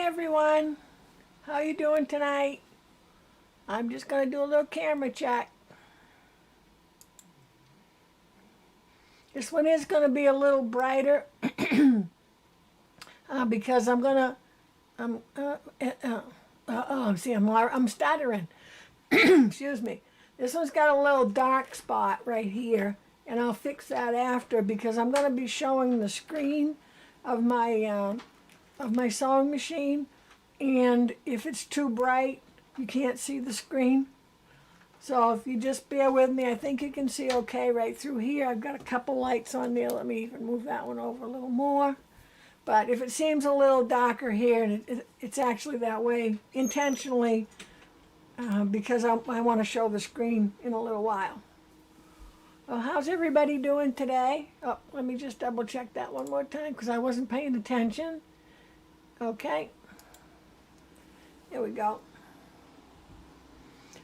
everyone, how you doing tonight? I'm just going to do a little camera check. This one is going to be a little brighter because I'm going to, see, I'm stuttering. Excuse me. This one's got a little dark spot right here, and I'll fix that after because I'm going to be showing the screen of my sewing machine, and if it's too bright, you can't see the screen. So if you just bear with me, I think you can see okay right through here. I've got a couple lights on there. Let me even move that one over a little more. But if it seems a little darker here, and it's actually that way intentionally because I want to show the screen in a little while. Well, how's everybody doing today? Oh, let me just double check that one more time because I wasn't paying attention. Okay. There we go.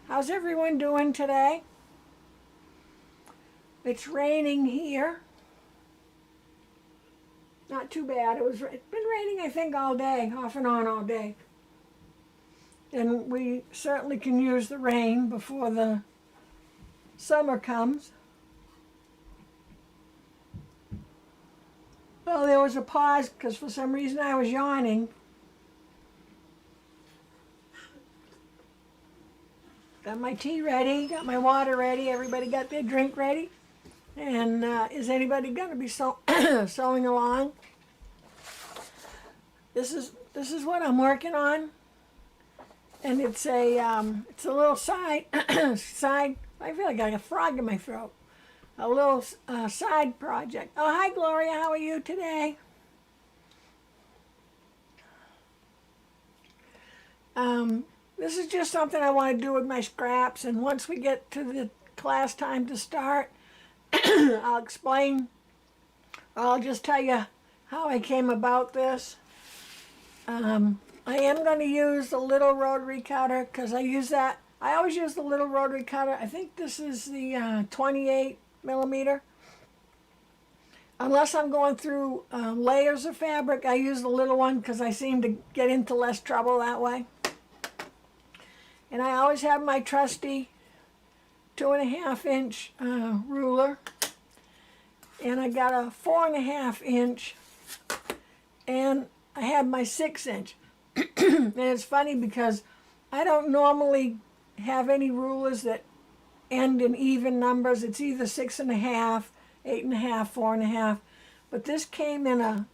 How's everyone doing today? It's raining here. Not too bad. It's been raining, I think, all day, off and on all day. And we certainly can use the rain before the summer comes. Well, there was a pause because for some reason I was yawning. Got my tea ready, got my water ready, everybody got their drink ready. And is anybody going to be sewing along? This is what I'm working on. And it's a little side, I feel like I got a frog in my throat. A little side project. Oh, hi Gloria, how are you today? This is just something I want to do with my scraps, and once we get to the class time to start, I'll explain, or I'll just tell you how I came about this. I am going to use the little rotary cutter because I always use the little rotary cutter. I think this is the 28 millimeter. Unless I'm going through layers of fabric, I use the little one because I seem to get into less trouble that way. And I always have my trusty 2.5 inch ruler. And I got a 4.5 inch. And I have my 6 inch. And it's funny because I don't normally have any rulers that end in even numbers. It's either 6.5, 8.5, 4.5. But this came in a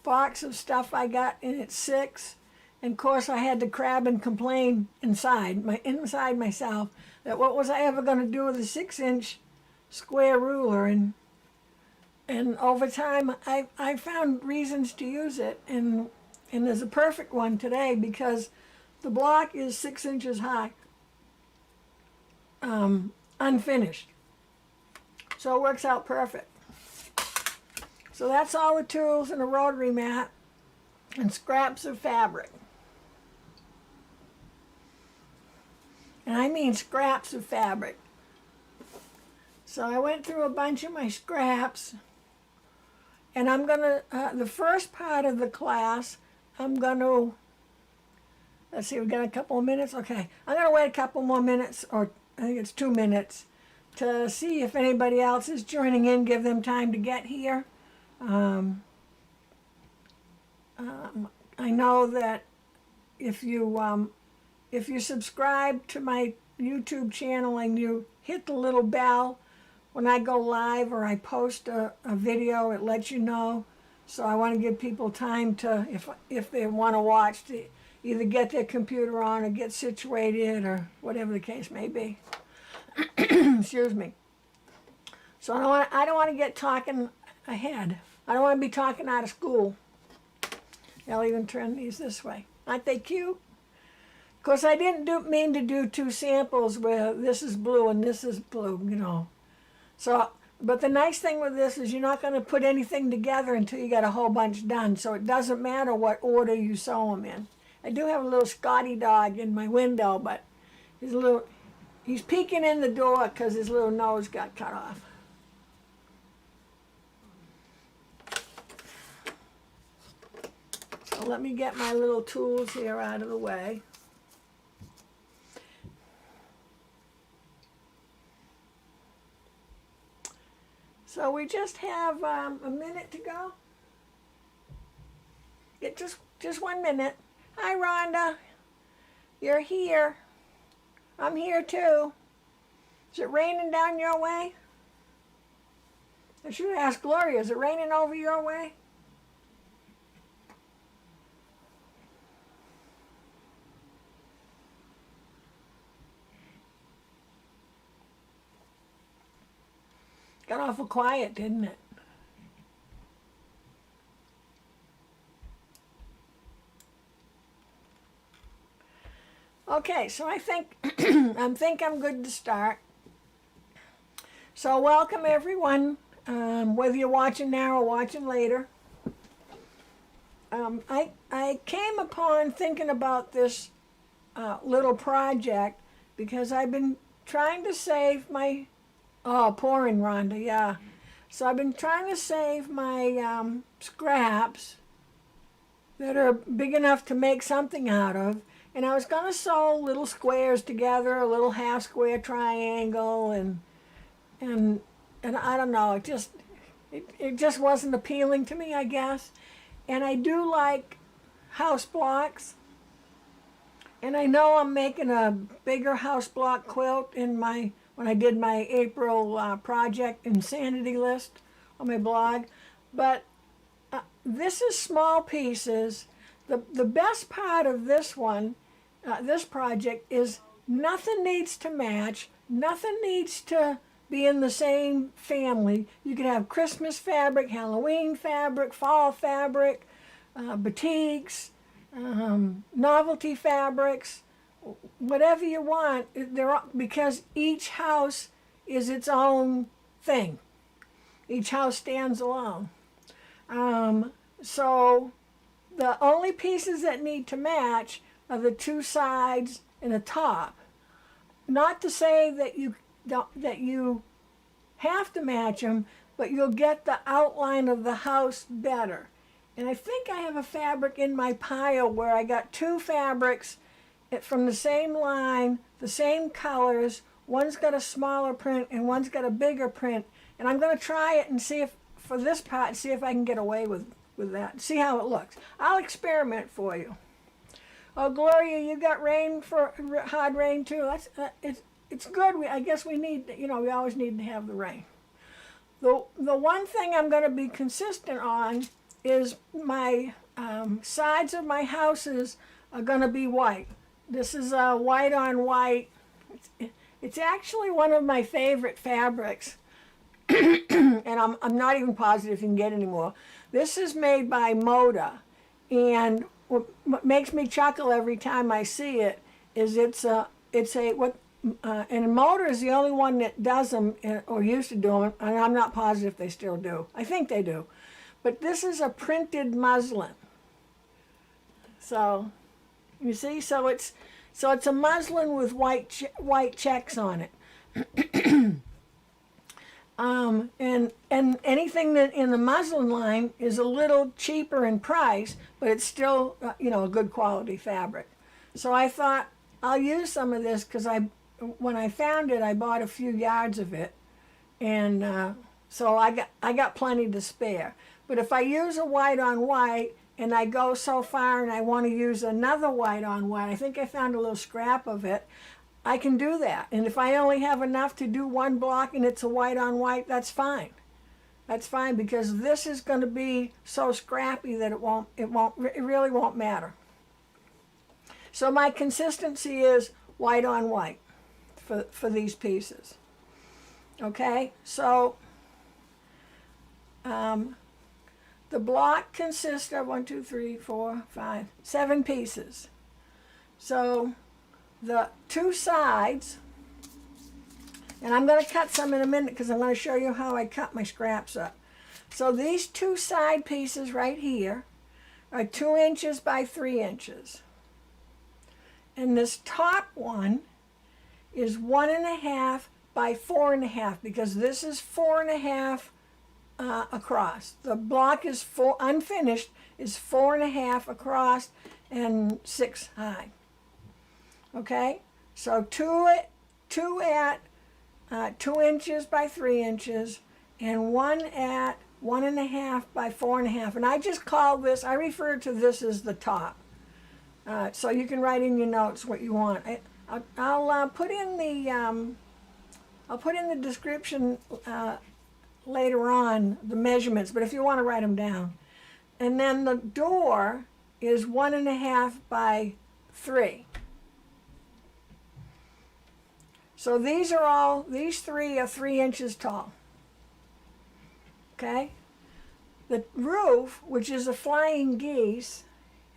box of stuff I got, and it's 6. And of course I had to crab and complain inside myself that what was I ever going to do with a 6 inch square ruler, and over time I found reasons to use it, and there's a perfect one today because the block is 6 inches high, unfinished, so it works out perfect. So that's all the tools and a rotary mat and scraps of fabric. And I mean scraps of fabric. So I went through a bunch of my scraps, and I'm going to, the first part of the class, I'm going to, let's see, we've got a couple of minutes. Okay, I'm going to wait a couple more minutes, or I think it's 2 minutes, to see if anybody else is joining in, give them time to get here. I know that if you subscribe to my YouTube channel and you hit the little bell when I go live or I post a video, it lets you know. So I want to give people time to, if they want to watch, to either get their computer on or get situated or whatever the case may be. Excuse me. So I don't want to get talking ahead. I don't want to be talking out of school. I'll even turn these this way. Aren't they cute? Of course, I didn't mean to do 2 samples where this is blue and this is blue, you know. So, but the nice thing with this is you're not going to put anything together until you got a whole bunch done. So it doesn't matter what order you sew them in. I do have a little Scotty dog in my window, but he's peeking in the door because his little nose got cut off. So let me get my little tools here out of the way. So we just have a minute to go. Just 1 minute. Hi, Rhonda. You're here. I'm here too. Is it raining down your way? I should ask Gloria, is it raining over your way? Got awful quiet, didn't it? Okay, so I think I'm good to start. So welcome everyone, whether you're watching now or watching later. I came upon thinking about this little project because I've been trying to save my pouring, Rhonda, yeah. So I've been trying to save my scraps that are big enough to make something out of. And I was going to sew little squares together, a little half square triangle, and I don't know, it just wasn't appealing to me, I guess. And I do like house blocks. And I know I'm making a bigger house block quilt when I did my April project insanity list on my blog. But this is small pieces. The best part of this one, this project, is nothing needs to match. Nothing needs to be in the same family. You can have Christmas fabric, Halloween fabric, fall fabric, batiks, novelty fabrics, whatever you want. Because each house is its own thing. Each house stands alone. So the only pieces that need to match are the two sides and the top. Not to say that you have to match them, but you'll get the outline of the house better. And I think I have a fabric in my pile where I got two fabrics from the same line, the same colors. One's got a smaller print and one's got a bigger print. And I'm going to try it and see if, for this part, see if I can get away with that. See how it looks. I'll experiment for you. Oh, Gloria, you got rain for hard rain too. It's good. I guess we need, we always need to have the rain. The one thing I'm going to be consistent on is my sides of my houses are going to be white. This is a white on white. It's actually one of my favorite fabrics, and I'm not even positive you can get any more. This is made by Moda, and what makes me chuckle every time I see it is and Moda is the only one that does them, or used to do them, and I'm not positive they still do. I think they do. But this is a printed muslin. So, you see, so it's a muslin with white checks on it. And anything that in the muslin line is a little cheaper in price, but it's still a good quality fabric. So I thought I'll use some of this because when I found it, I bought a few yards of it, and so I got plenty to spare. But if I use a white on white and I go so far and I want to use another white on white, I think I found a little scrap of it, I can do that. And if I only have enough to do one block and it's a white on white, that's fine. That's fine, because this is going to be so scrappy that it really won't matter. So my consistency is white on white for these pieces. Okay, so the block consists of 1, 2, 3, 4, 5, 7 pieces. So the two sides, and I'm going to cut some in a minute because I'm going to show you how I cut my scraps up. So these two side pieces right here are 2 inches by 3 inches. And this top one is 1.5 by 4.5, because this is 4.5 across. The block is unfinished, is 4.5 across and 6 high. Okay, so two at 2 inches by 3 inches, and one at 1.5 by 4.5. And I just call this, I refer to this as the top. So you can write in your notes what you want. I'll put in the description later on the measurements, but if you want to write them down. And then the door is 1.5 by 3. So these three are 3 inches tall. Okay? The roof, which is a Flying Geese,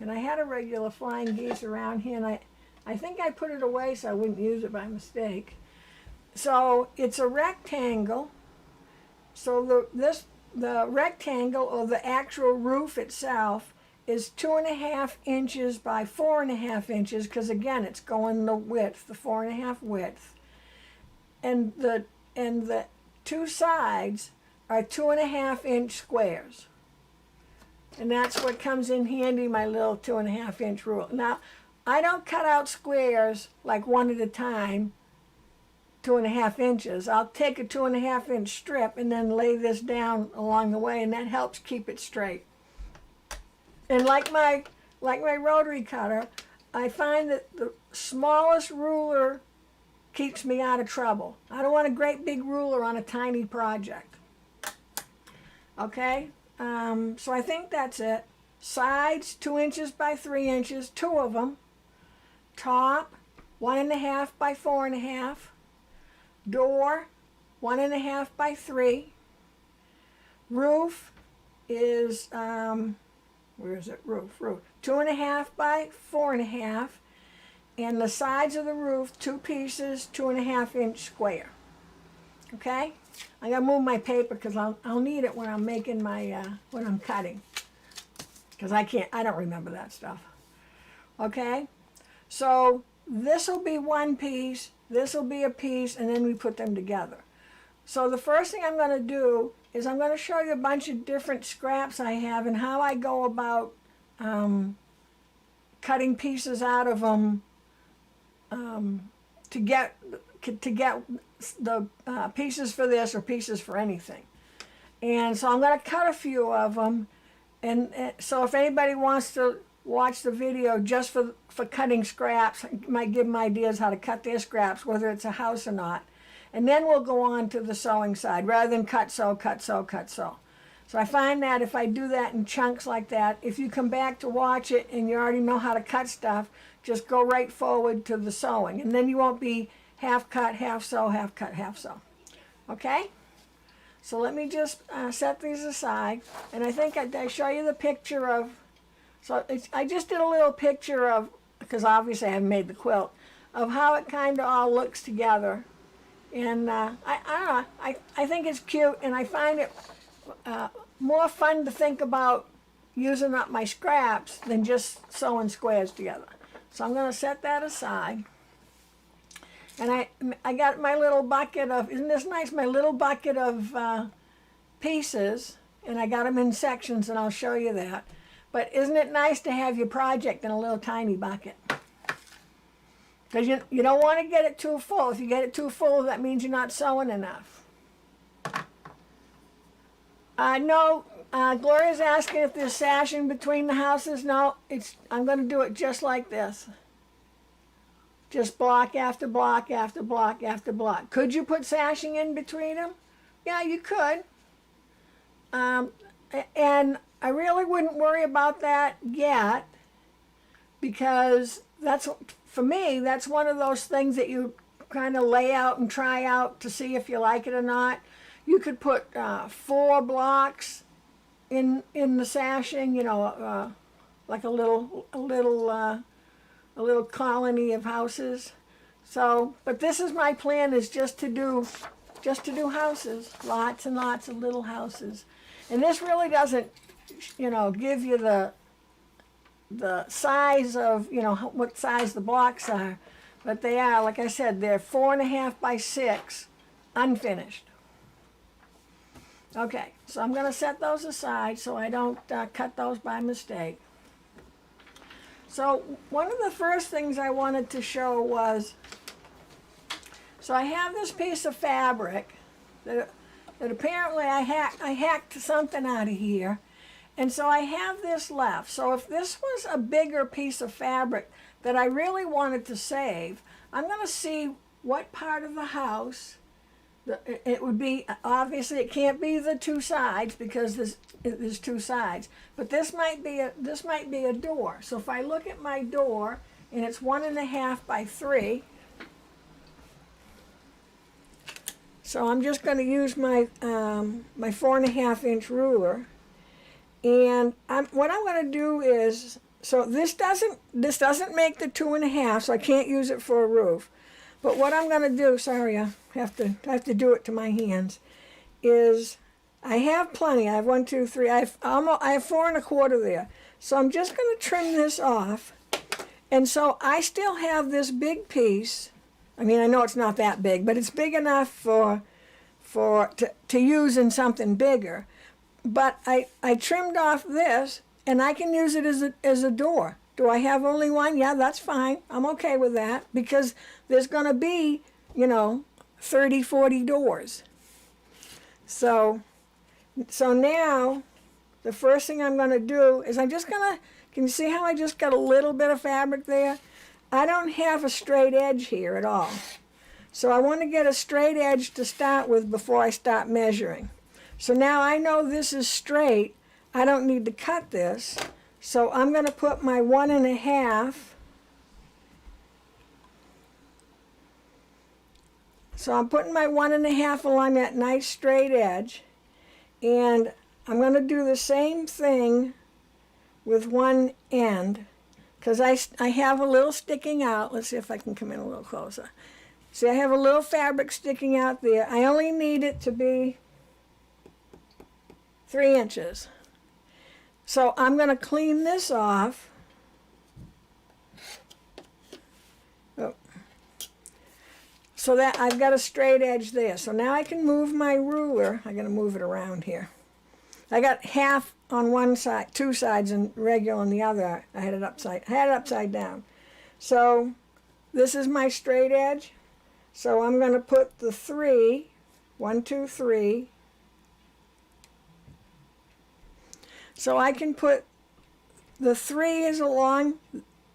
and I had a regular Flying Geese around here, and I think I put it away so I wouldn't use it by mistake. So it's a rectangle. So the rectangle, or the actual roof itself, is 2.5 inches by 4.5 inches, because again it's going the width, the 4.5 width. And the two sides are 2.5 inch squares. And that's what comes in handy, my little 2.5 inch rule. Now, I don't cut out squares like one at a time, 2.5 inches. I'll take a 2.5 inch strip and then lay this down along the way, and that helps keep it straight. And like my rotary cutter, I find that the smallest ruler keeps me out of trouble. I don't want a great big ruler on a tiny project. Okay, so I think that's it. Sides, 2 inches by 3 inches, 2 of them. Top, 1.5 by 4.5. Door, 1.5 by 3. Roof is, where is it? Roof. 2.5 by 4.5. And the sides of the roof, 2 pieces, 2.5 inch square. Okay? I gotta move my paper because I'll need it when I'm making my, when I'm cutting. Because I don't remember that stuff. Okay? So this will be one piece, this will be a piece, and then we put them together. So the first thing I'm gonna do is I'm gonna show you a bunch of different scraps I have and how I go about cutting pieces out of them to get the pieces for this or pieces for anything. And so I'm going to cut a few of them, and so if anybody wants to watch the video just for cutting scraps, I might give them ideas how to cut their scraps, whether it's a house or not. And then we'll go on to the sewing side rather than cut, sew, cut, sew, cut, sew. So I find that if I do that in chunks like that, if you come back to watch it and you already know how to cut stuff, just go right forward to the sewing. And then you won't be half cut, half sew, half cut, half sew. Okay? So let me just set these aside. And I think I show you the picture of, I just did a little picture of, because obviously I haven't made the quilt, of how it kind of all looks together. And I don't know, I think it's cute, and I find it more fun to think about using up my scraps than just sewing squares together. So I'm going to set that aside. And I got my little bucket of, isn't this nice, my little bucket of pieces, and I got them in sections, and I'll show you that. But isn't it nice to have your project in a little tiny bucket? Because you don't want to get it too full. If you get it too full, that means you're not sewing enough. No, Gloria's asking if there's sashing between the houses. No, I'm going to do it just like this. Just block after block after block after block. Could you put sashing in between them? Yeah, you could. And I really wouldn't worry about that yet, because for me, that's one of those things that you kind of lay out and try out to see if you like it or not. You could put 4 blocks in the sashing, like a little colony of houses. So, but this is my plan, is just to do houses, lots and lots of little houses. And this really doesn't, give you the size of, what size the blocks are, but they are, like I said, they're 4.5 by 6, unfinished. Okay, so I'm going to set those aside so I don't cut those by mistake. So one of the first things I wanted to show was, so I have this piece of fabric that apparently I hacked something out of here. And so I have this left. So if this was a bigger piece of fabric that I really wanted to save, I'm going to see what part of the house it would be. Obviously, it can't be the two sides because there's two sides. But this might be a door. So if I look at my door and it's 1.5 by 3. So I'm just going to use my my 4.5-inch ruler. And what I'm going to do is, so this doesn't make the 2.5, so I can't use it for a roof. But what I'm going to do, sorry, I have to do it to my hands, is I have plenty. I have 1, 2, 3. I have 4.25 there. So I'm just going to trim this off. And so I still have this big piece. I mean, I know it's not that big, but it's big enough to use in something bigger. But I trimmed off this, and I can use it as a door. Do I have only one? Yeah, that's fine. I'm okay with that because there's going to be, 30, 40 doors. So now the first thing I'm going to do is I'm just going to, can you see how I just got a little bit of fabric there? I don't have a straight edge here at all. So I want to get a straight edge to start with before I start measuring. So now I know this is straight. I don't need to cut this. So I'm going to put my 1.5. So I'm putting my 1.5 along that nice straight edge. And I'm going to do the same thing with one end. Because I have a little sticking out. Let's see if I can come in a little closer. See, I have a little fabric sticking out there. I only need it to be 3 inches. So I'm going to clean this off. Oh. So that I've got a straight edge there. So now I can move my ruler. I'm going to move it around here. I got half on one side, 2 sides, and regular on the other. I had it upside down. So this is my straight edge. So I'm going to put the 3, 1, 2, 3. So I can put the 3 is along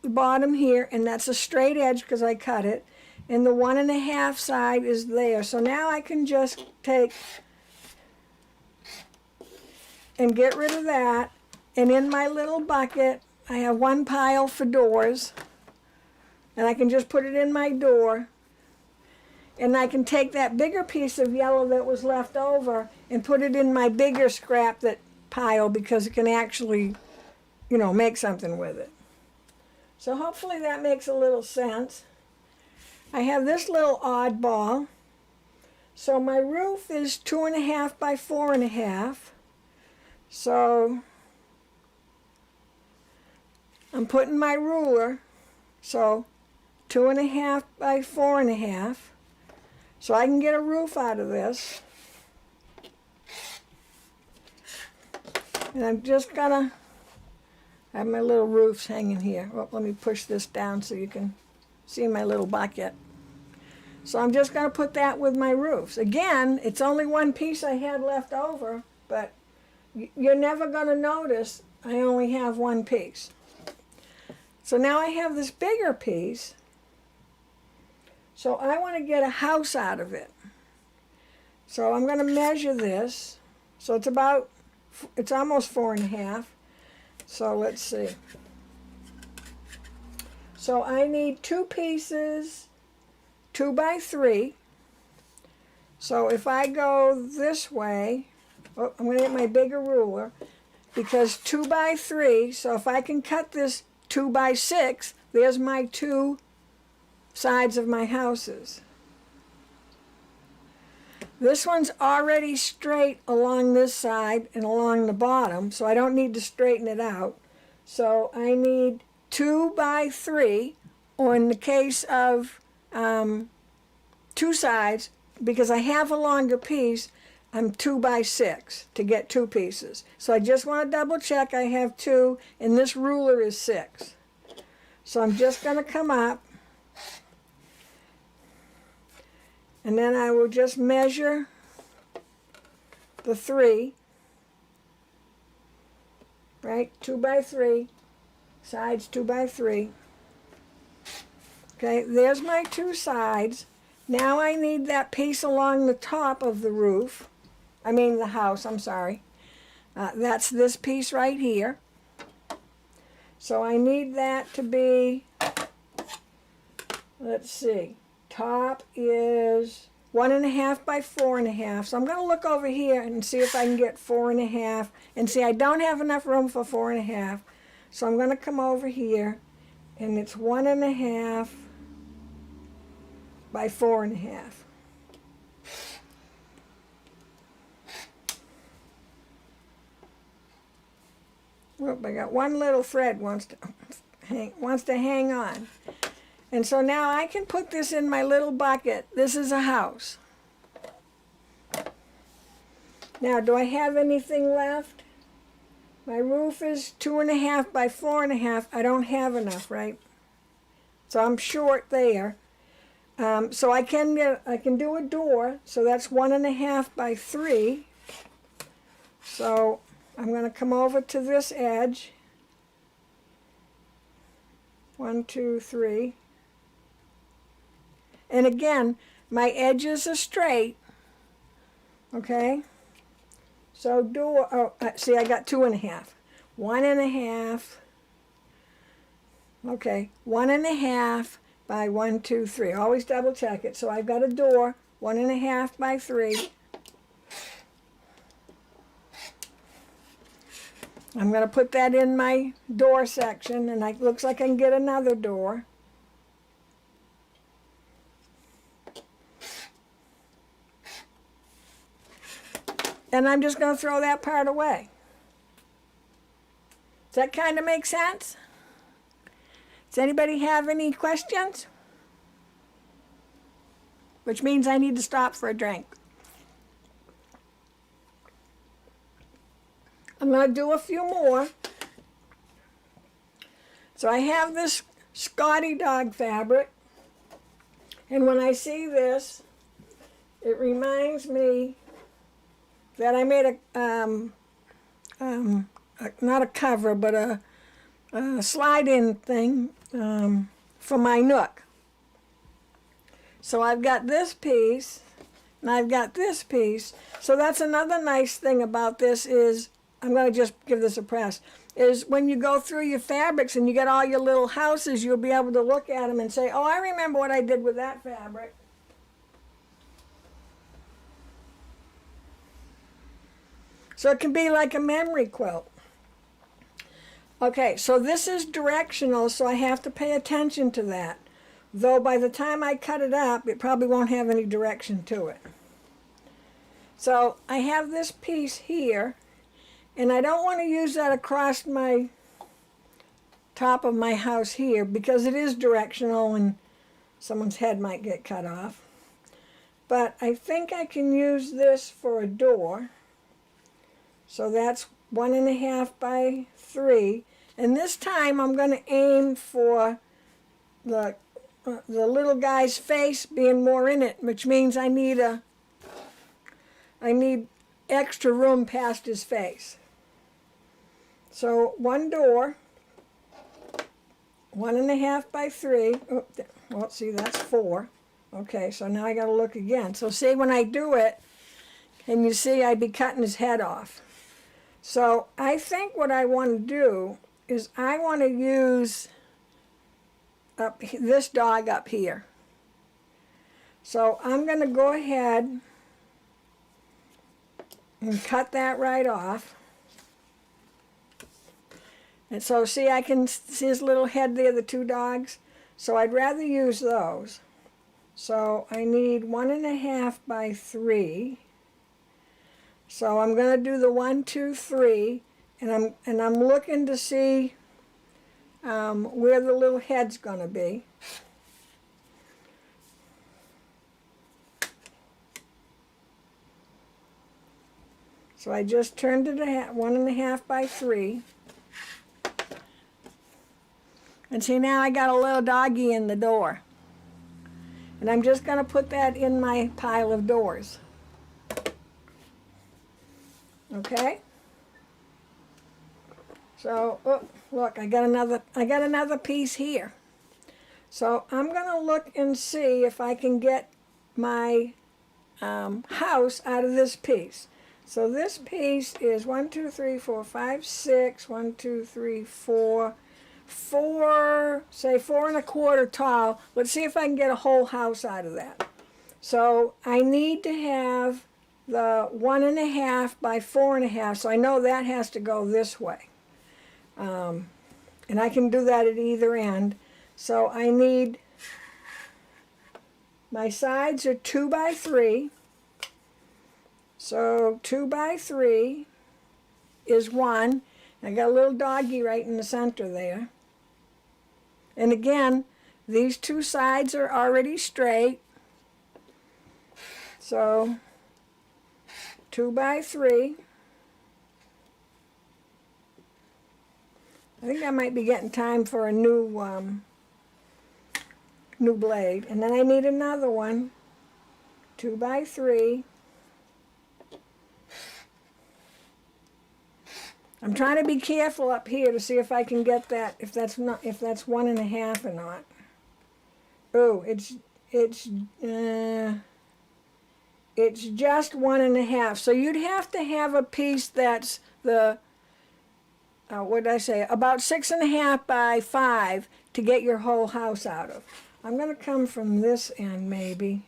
the bottom here, and that's a straight edge because I cut it. And the 1.5 side is there. So now I can just take and get rid of that. And in my little bucket, I have one pile for doors. And I can just put it in my door. And I can take that bigger piece of yellow that was left over and put it in my bigger scrap pile because it can actually, make something with it. So hopefully that makes a little sense. I have this little oddball. So my roof is 2.5 by 4.5. So I'm putting my ruler, so 2.5 by 4.5. So I can get a roof out of this. And I'm just gonna have my little roofs hanging here. Oh, let me push this down so you can see my little bucket. So I'm just gonna put that with my roofs. Again, it's only one piece I had left over, but you're never gonna notice I only have one piece. So now I have this bigger piece. So I want to get a house out of it. So I'm going to measure this. So it's almost 4.5. So let's see. So I need 2 pieces, 2 by 3. So if I go this way, I'm going to get my bigger ruler because 2 by 3. So if I can cut this 2 by 6, there's my 2 sides of my houses. This one's already straight along this side and along the bottom, so I don't need to straighten it out. So I need 2 by 3, or in the case of 2 sides, because I have a longer piece, I'm 2 by 6 to get 2 pieces. So I just want to double check I have 2, and this ruler is 6. So I'm just going to come up, and then I will just measure the 3, right? 2 by 3, sides 2 by 3. Okay, there's my 2 sides. Now I need that piece along the top of the roof. I mean the house, I'm sorry. That's this piece right here. So I need that to be, let's see, top is 1.5 by 4.5. So I'm going to look over here and see if I can get 4.5. And see, I don't have enough room for 4.5. So I'm going to come over here, and it's 1.5 by 4.5. Whoop, I got one little thread wants to hang on. And so now I can put this in my little bucket. This is a house. Now, do I have anything left? My roof is 2.5 by 4.5. I don't have enough, right? So I'm short there. So I can do a door. So that's 1.5 by 3. So I'm going to come over to this edge. 1, 2, 3. And again, my edges are straight. Okay. So door. Oh, see, I got 2.5. 1.5. Okay, 1.5 by 1, 2, 3. Always double check it. So I've got a door, 1.5 by 3. I'm going to put that in my door section, and it looks like I can get another door. And I'm just going to throw that part away. Does that kind of make sense? Does anybody have any questions? Which means I need to stop for a drink. I'm going to do a few more. So I have this Scotty dog fabric. And when I see this, it reminds me that I made not a cover, but a slide-in thing for my nook. So I've got this piece, and I've got this piece. So that's another nice thing about this is, I'm going to just give this a press, is when you go through your fabrics and you get all your little houses, you'll be able to look at them and say, oh, I remember what I did with that fabric. So it can be like a memory quilt. Okay, so this is directional, so I have to pay attention to that. Though by the time I cut it up, it probably won't have any direction to it. So I have this piece here, and I don't want to use that across my top of my house here because it is directional and someone's head might get cut off. But I think I can use this for a door. So that's 1.5 by 3. And this time I'm going to aim for the little guy's face being more in it, which means I need extra room past his face. So one door, 1.5 by 3. Oh, well, see, that's 4. Okay, so now I got to look again. So see, when I do it, and you see I'd be cutting his head off. So I think what I want to do is I want to use this dog up here. So I'm going to go ahead and cut that right off. And so see, I can see his little head there, the 2 dogs. So I'd rather use those. So I need 1.5 by 3. So I'm going to do the 1, 2, 3, and I'm looking to see where the little head's going to be. So I just turned it 1.5 by 3. And see, now I got a little doggy in the door. And I'm just going to put that in my pile of doors. Okay? So, oh, look, I got another piece here. So I'm going to look and see if I can get my house out of this piece. So this piece is 1, 2, 3, 4, 5, 6, 1, 2, 3, 4, 4, say 4.25 tall. Let's see if I can get a whole house out of that. So I need to have the 1.5 by 4.5, so I know that has to go this way. And I can do that at either end. So I need, my sides are 2 by 3. So 2 by 3 is 1. I got a little doggy right in the center there. And again, these two sides are already straight. So 2 by 3. I think I might be getting time for a new blade. And then I need another one. 2 by 3. I'm trying to be careful up here to see if I can get that, if that's 1.5 or not. Oh, it's just 1.5. So you'd have to have a piece that's the what did I say? About 6.5 by 5 to get your whole house out of. I'm going to come from this end maybe,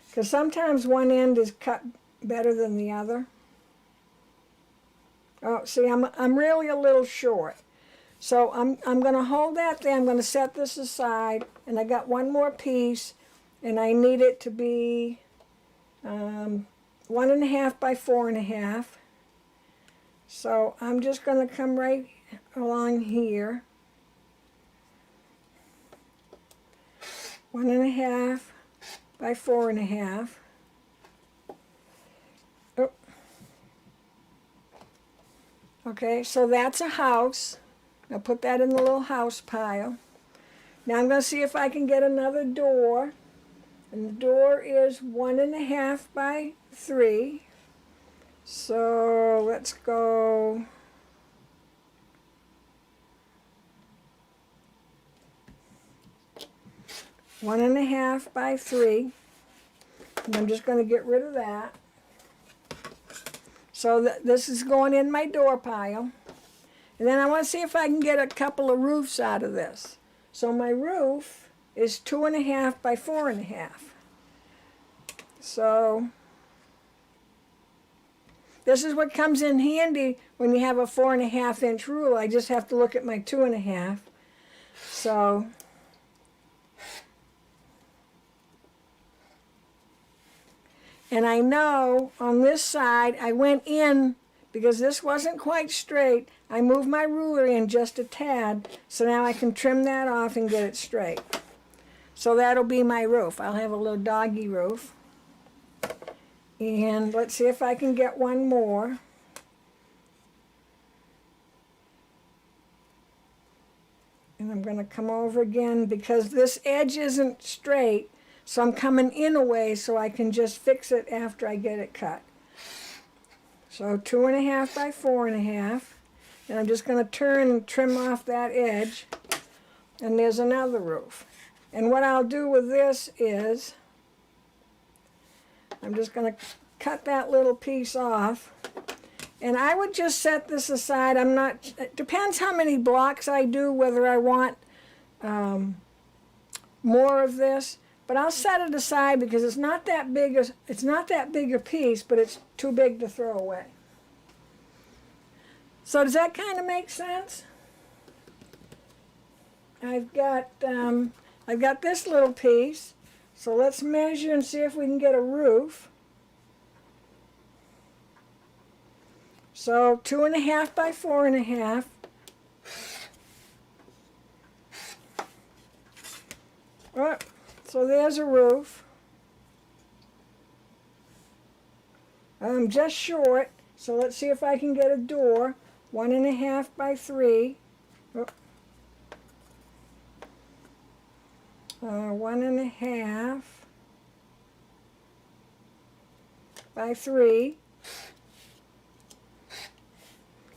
because sometimes one end is cut better than the other. Oh, see, I'm really a little short. So I'm going to hold that there. I'm going to set this aside, and I got one more piece, and I need it to be 1.5 by 4.5. So I'm just going to come right along here. 1.5 by 4.5. Oh. Okay, so that's a house. I'll put that in the little house pile. Now I'm going to see if I can get another door. And the door is 1.5 by 3. So let's go 1.5 by 3. And I'm just going to get rid of that. So this is going in my door pile. And then I want to see if I can get a couple of roofs out of this. So my roof is 2.5 by 4.5. So this is what comes in handy when you have a 4.5 inch rule. I just have to look at my 2.5. So and I know on this side I went in because this wasn't quite straight. I moved my ruler in just a tad, so now I can trim that off and get it straight. So that'll be my roof. I'll have a little doggy roof. And let's see if I can get one more. And I'm going to come over again because this edge isn't straight, so I'm coming in a way so I can just fix it after I get it cut. So 2.5 by 4.5. And I'm just going to turn and trim off that edge. And there's another roof. And what I'll do with this is I'm just going to cut that little piece off. And I would just set this aside. It depends how many blocks I do, whether I want more of this. But I'll set it aside because it's not that big a piece, but it's too big to throw away. So does that kind of make sense? I've got this little piece. So let's measure and see if we can get a roof. So 2.5 by 4.5. Oh, so there's a roof. I'm just short, So let's see if I can get a door, 1.5 by 3. Oh. 1.5 by 3.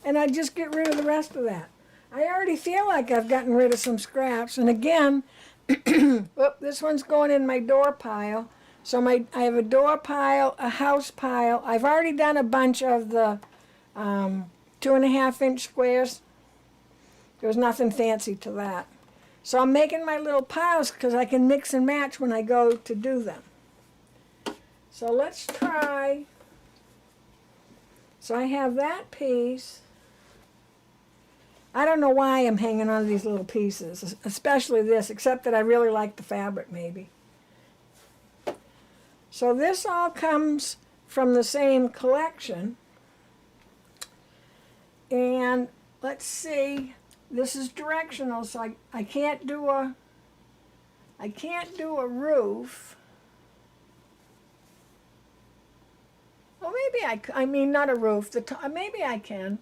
And I just get rid of the rest of that. I already feel like I've gotten rid of some scraps. And again, whoop, this one's going in my door pile. So I have a door pile, a house pile. I've already done a bunch of the 2.5-inch squares. There was nothing fancy to that. So I'm making my little piles because I can mix and match when I go to do them. So let's try. So I have that piece. I don't know why I'm hanging on to these little pieces, especially this, except that I really like the fabric maybe. So this all comes from the same collection. And let's see, this is directional, so I can't do a roof. Well, maybe I mean not a roof, maybe I can.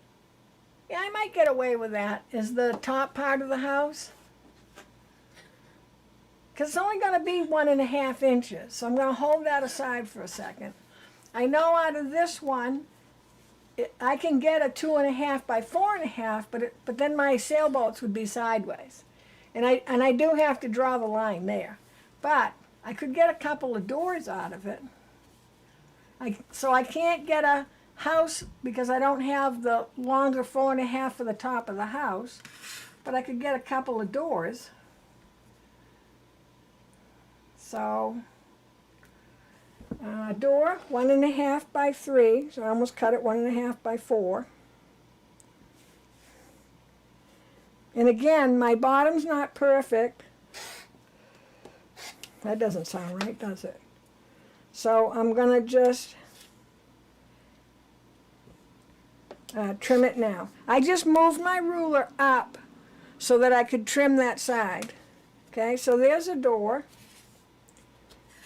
Yeah, I might get away with that. Is the top part of the house? Because it's only going to be 1.5 inches, so I'm going to hold that aside for a second. I know out of this one, I can get a 2.5 by 4.5, but then my sailboats would be sideways, and I do have to draw the line there. But I could get a couple of doors out of it. So I can't get a house because I don't have the longer 4.5 for the top of the house, but I could get a couple of doors. So door 1.5 by 3, so I almost cut it 1.5 by 4. And again, my bottom's not perfect. That doesn't sound right, does it? So I'm gonna just trim it now. I just moved my ruler up so that I could trim that side. Okay, so there's a door.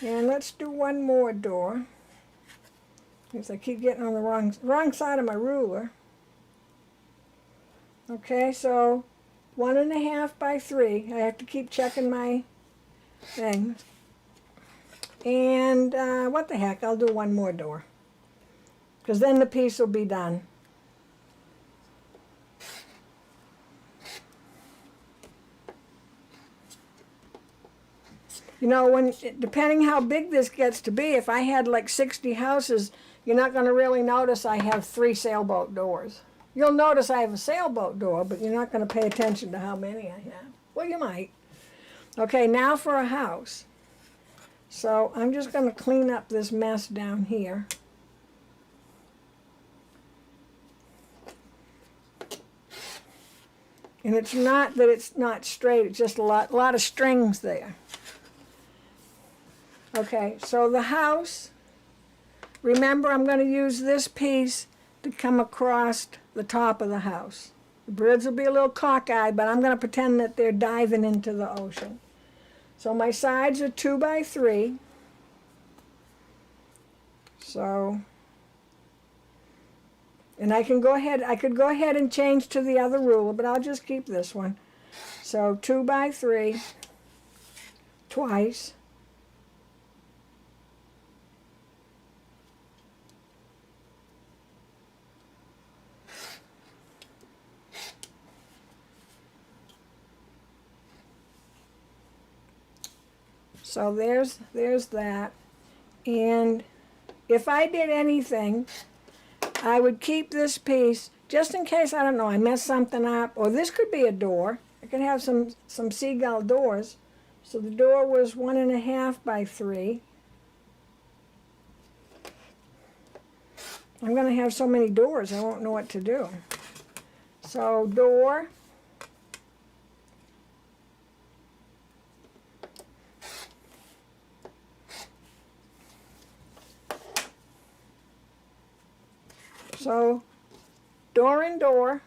And let's do one more door. Because I keep getting on the wrong side of my ruler. Okay, so 1.5 by 3. I have to keep checking my thing. And what the heck, I'll do one more door. Because then the piece will be done. You know, depending how big this gets to be, if I had like 60 houses, you're not going to really notice I have 3 sailboat doors. You'll notice I have a sailboat door, but you're not going to pay attention to how many I have. Well, you might. Okay, now for a house. So I'm just going to clean up this mess down here. And it's not that it's not straight, it's just a lot of strings there. Okay, so the house, remember I'm going to use this piece to come across the top of the house. The birds will be a little cockeyed, but I'm going to pretend that they're diving into the ocean. So my sides are 2 by 3. So, and I could go ahead and change to the other ruler, but I'll just keep this one. So 2 by 3, twice. So there's that. And if I did anything, I would keep this piece just in case, I don't know, I messed something up. Or this could be a door. I could have some seagull doors. So the door was 1.5 by 3. I'm going to have so many doors, I won't know what to do. So door. So door and door,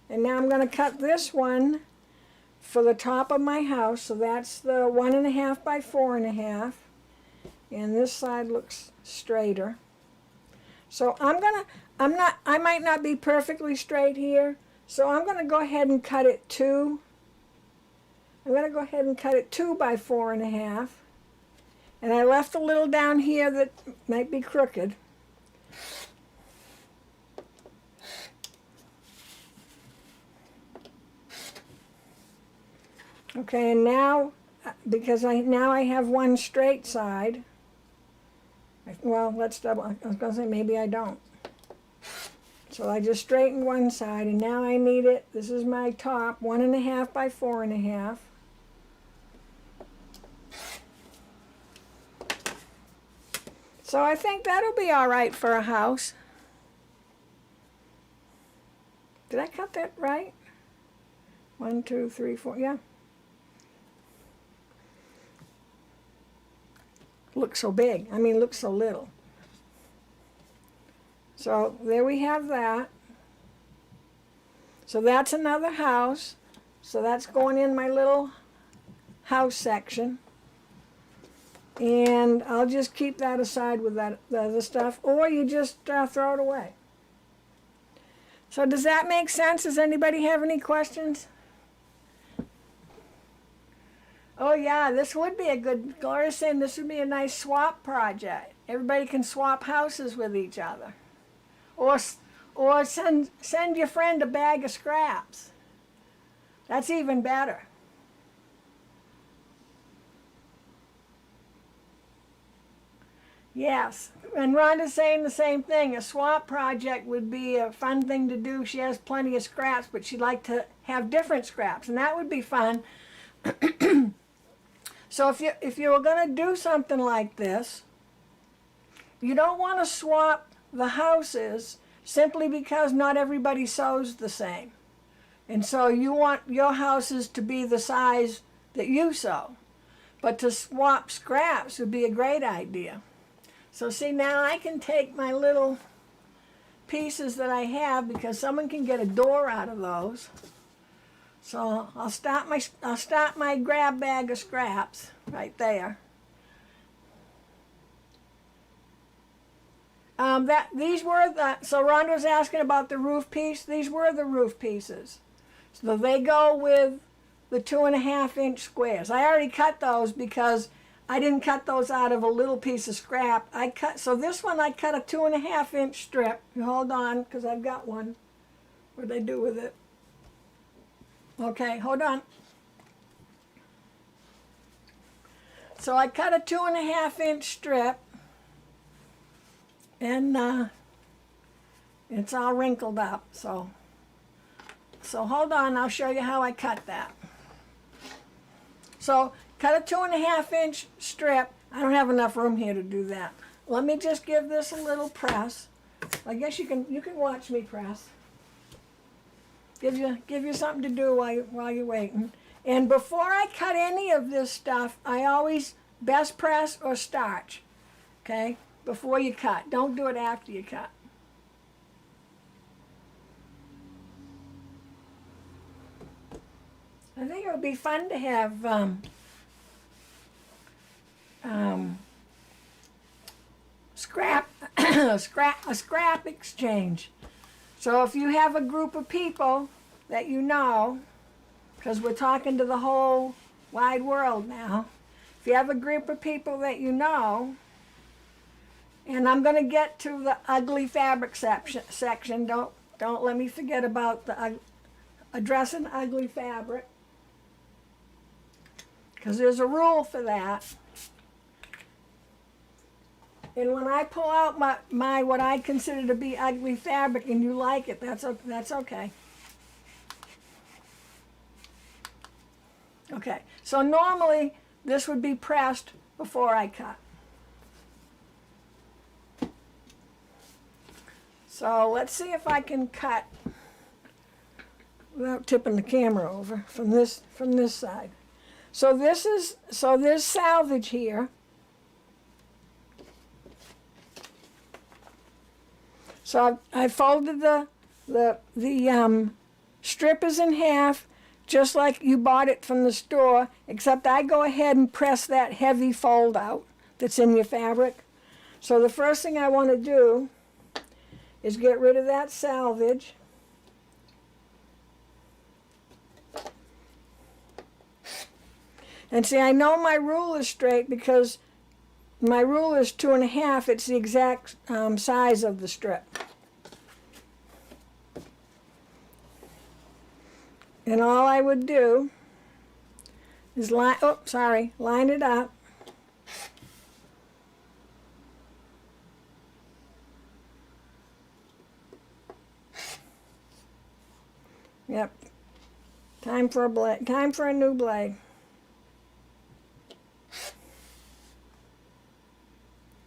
and now I'm going to cut this one for the top of my house, so that's the 1.5 by 4.5, and this side looks straighter. So I might not be perfectly straight here, so I'm gonna go ahead and cut it 2. I'm gonna go ahead and cut it 2 by 4.5. And I left a little down here that might be crooked. Okay, and now, because now I have one straight side, well, let's double, I was going to say maybe I don't. So I just straightened one side, and now I need it, this is my top, 1.5 by 4.5. So I think that'll be all right for a house. Did I cut that right? 1, 2, 3, 4, yeah. Looks so big. I mean, looks so little. So there we have that. So that's another house. So that's going in my little house section. And I'll just keep that aside with that the other stuff, or you just throw it away. So does that make sense? Does anybody have any questions? Oh yeah, this would be a good, Gloria's saying this would be a nice swap project. Everybody can swap houses with each other. Or send your friend a bag of scraps. That's even better. Yes, and Rhonda's saying the same thing. A swap project would be a fun thing to do. She has plenty of scraps, but she'd like to have different scraps, and that would be fun. So if you were going to do something like this, you don't want to swap the houses simply because not everybody sews the same. And so you want your houses to be the size that you sew. But to swap scraps would be a great idea. So see, now I can take my little pieces that I have, because someone can get a door out of those. So I'll start my grab bag of scraps right there. So Rhonda was asking about the roof piece. These were the roof pieces. So they go with the 2.5-inch squares. I already cut those because I didn't cut those out of a little piece of scrap. So this one I cut a 2.5-inch strip. Hold on, because I've got one. What did I do with it? Okay, hold on. So I cut a 2.5-inch strip, and it's all wrinkled up. So hold on, I'll show you how I cut that. So cut a 2.5-inch strip. I don't have enough room here to do that. Let me just give this a little press. I guess you can watch me press. Give you something to do while you're waiting. And before I cut any of this stuff, I always best press or starch. Okay? Before you cut. Don't do it after you cut. I think it would be fun to have a scrap exchange. So if you have a group of people that you know, because we're talking to the whole wide world now, if you have a group of people that you know, and I'm going to get to the ugly fabric section. Don't let me forget about the addressing ugly fabric, because there's a rule for that. And when I pull out my what I consider to be ugly fabric and you like it, that's okay. Okay, so normally this would be pressed before I cut. So let's see if I can cut without tipping the camera over from this side. So there's salvage here. So I folded the strippers in half, just like you bought it from the store, except I go ahead and press that heavy fold out that's in your fabric. So the first thing I want to do is get rid of that salvage. And see, I know my rule is straight because my rule is 2.5. It's the exact size of the strip. And all I would do is line it up. Yep. Time for a blade. Time for a new blade.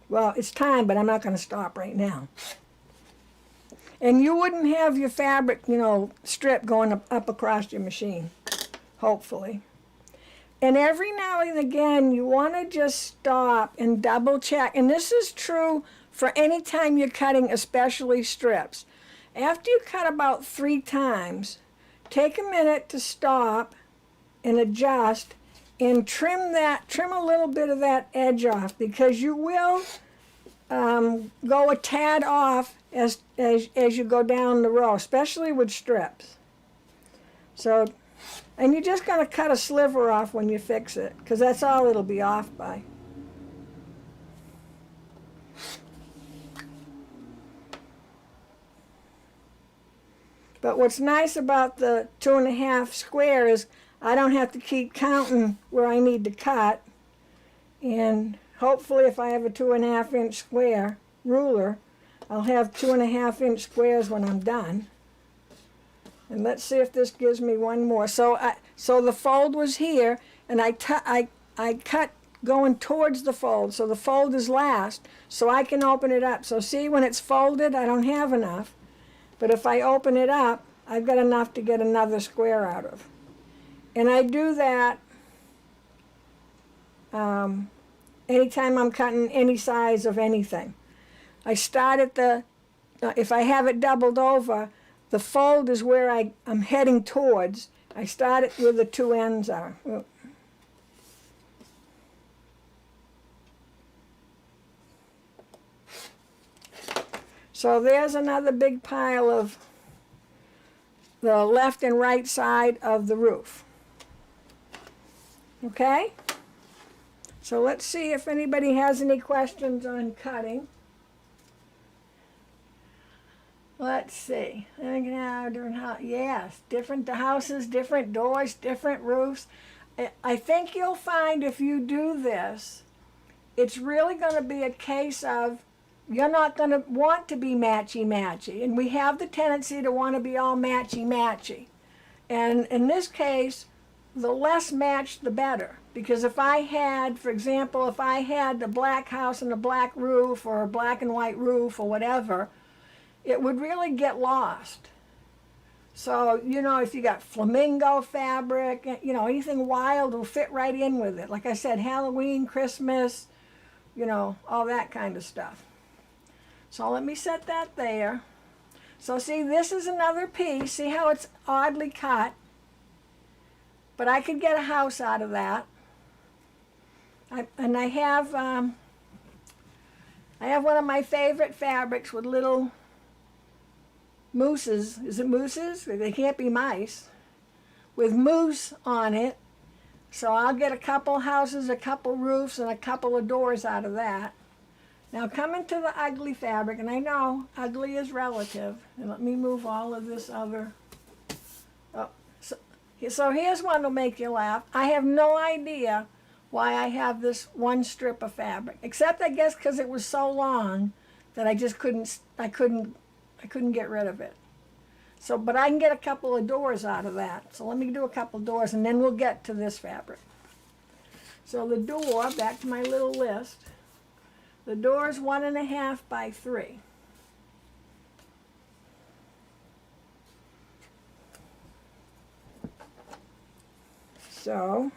Well, it's time, but I'm not going to stop right now. And you wouldn't have your fabric, strip going up across your machine, hopefully. And every now and again, you want to just stop and double check. And this is true for any time you're cutting, especially strips. After you cut about 3 times, take a minute to stop and adjust and trim a little bit of that edge off, because you will go a tad off as you go down the row, especially with strips. So, and you're just going to cut a sliver off when you fix it, because that's all it'll be off by. But what's nice about the 2.5 square is I don't have to keep counting where I need to cut. And hopefully if I have a 2.5 inch square ruler, I'll have 2.5 inch squares when I'm done. And let's see if this gives me one more. So the fold was here, and I cut going towards the fold. So the fold is last, so I can open it up. So see, when it's folded, I don't have enough. But if I open it up, I've got enough to get another square out of. And I do that anytime I'm cutting any size of anything. I start at if I have it doubled over, the fold is where I'm heading towards. I start it where the 2 ends are. So there's another big pile of the left and right side of the roof. Okay? So let's see if anybody has any questions on cutting. Let's see. Yes, different houses, different doors, different roofs. I think you'll find if you do this, it's really going to be a case of you're not going to want to be matchy-matchy. And we have the tendency to want to be all matchy-matchy. And in this case, the less matched, the better. Because if I had, for example, if I had the black house and a black roof or a black and white roof or whatever, it would really get lost. So, if you got flamingo fabric, anything wild will fit right in with it. Like I said, Halloween, Christmas, all that kind of stuff. So let me set that there. So see, this is another piece. See how it's oddly cut? But I could get a house out of that. I have one of my favorite fabrics with little mooses. Is it mooses? They can't be mice. With moose on it. So I'll get a couple houses, a couple roofs, and a couple of doors out of that. Now coming to the ugly fabric, and I know ugly is relative, and let me move all of this other. Oh, so here's one that'll make you laugh. I have no idea why I have this one strip of fabric, except I guess because it was so long that I just couldn't get rid of it. So, but I can get a couple of doors out of that. So let me do a couple doors, and then we'll get to this fabric. So the door, back to my little list. The door is 1.5 by 3. So,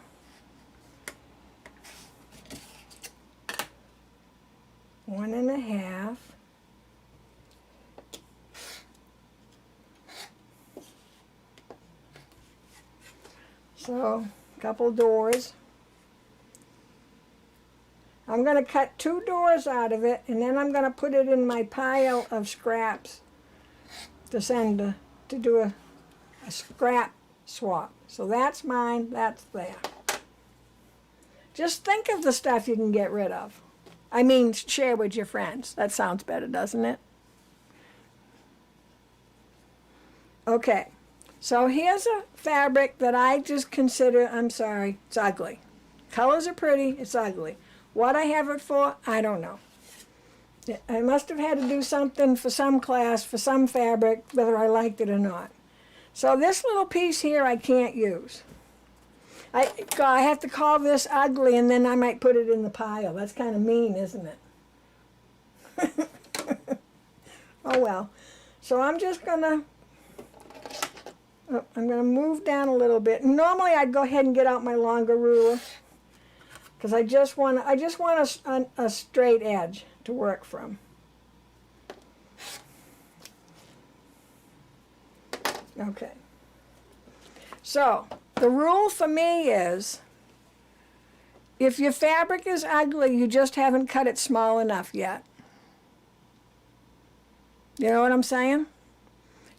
1.5. So, a couple doors. I'm going to cut 2 doors out of it, and then I'm going to put it in my pile of scraps to do a scrap swap. So that's mine, that's there. Just think of the stuff you can get rid of. I mean, share with your friends. That sounds better, doesn't it? Okay, so here's a fabric that I just consider, I'm sorry, it's ugly. Colors are pretty, it's ugly. What I have it for, I don't know. I must have had to do something for some class, for some fabric, whether I liked it or not. So this little piece here I can't use. I have to call this ugly, and then I might put it in the pile. That's kind of mean, isn't it? Oh well. So I'm just gonna move down a little bit. Normally I'd go ahead and get out my longer ruler, because I just want a straight edge to work from. Okay. So the rule for me is, if your fabric is ugly, you just haven't cut it small enough yet. You know what I'm saying?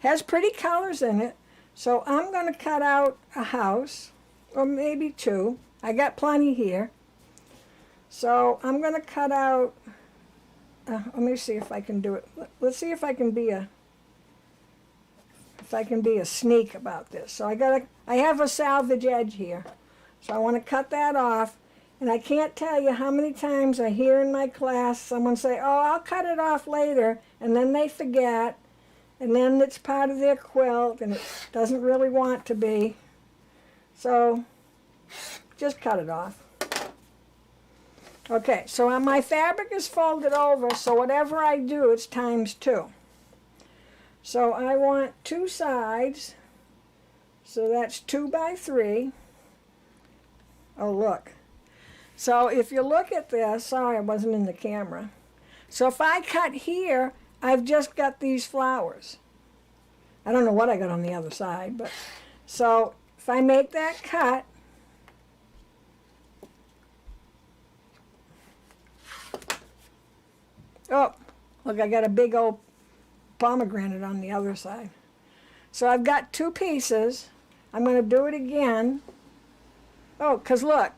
Has pretty colors in it. So I'm going to cut out a house, or maybe two. I got plenty here. So I'm going to cut out, let me see if I can do it. Let's see if I can be a sneak about this. So I have a salvage edge here. So I want to cut that off. And I can't tell you how many times I hear in my class someone say, oh, I'll cut it off later, and then they forget, and then it's part of their quilt, and it doesn't really want to be. So just cut it off. Okay, so my fabric is folded over, so whatever I do, it's ×2. So I want 2 sides, so that's 2 by 3. Oh, look. So if you look at this, sorry I wasn't in the camera. So if I cut here, I've just got these flowers. I don't know what I got on the other side, but so if I make that cut, oh, look, I got a big old pomegranate on the other side. So I've got 2 pieces. I'm going to do it again. Oh, because look,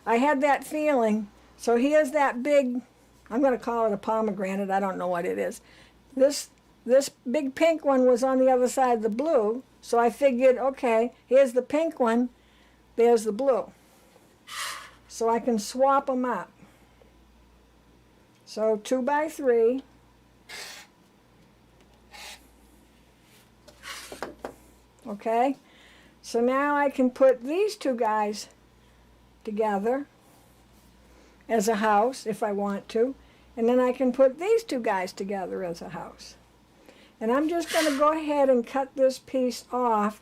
I had that feeling. So here's that big, I'm going to call it a pomegranate. I don't know what it is. This big pink one was on the other side of the blue. So I figured, okay, here's the pink one. There's the blue. So I can swap them up. So 2 by 3. Okay. So now I can put these 2 guys together as a house if I want to, and then I can put these 2 guys together as a house. And I'm just going to go ahead and cut this piece off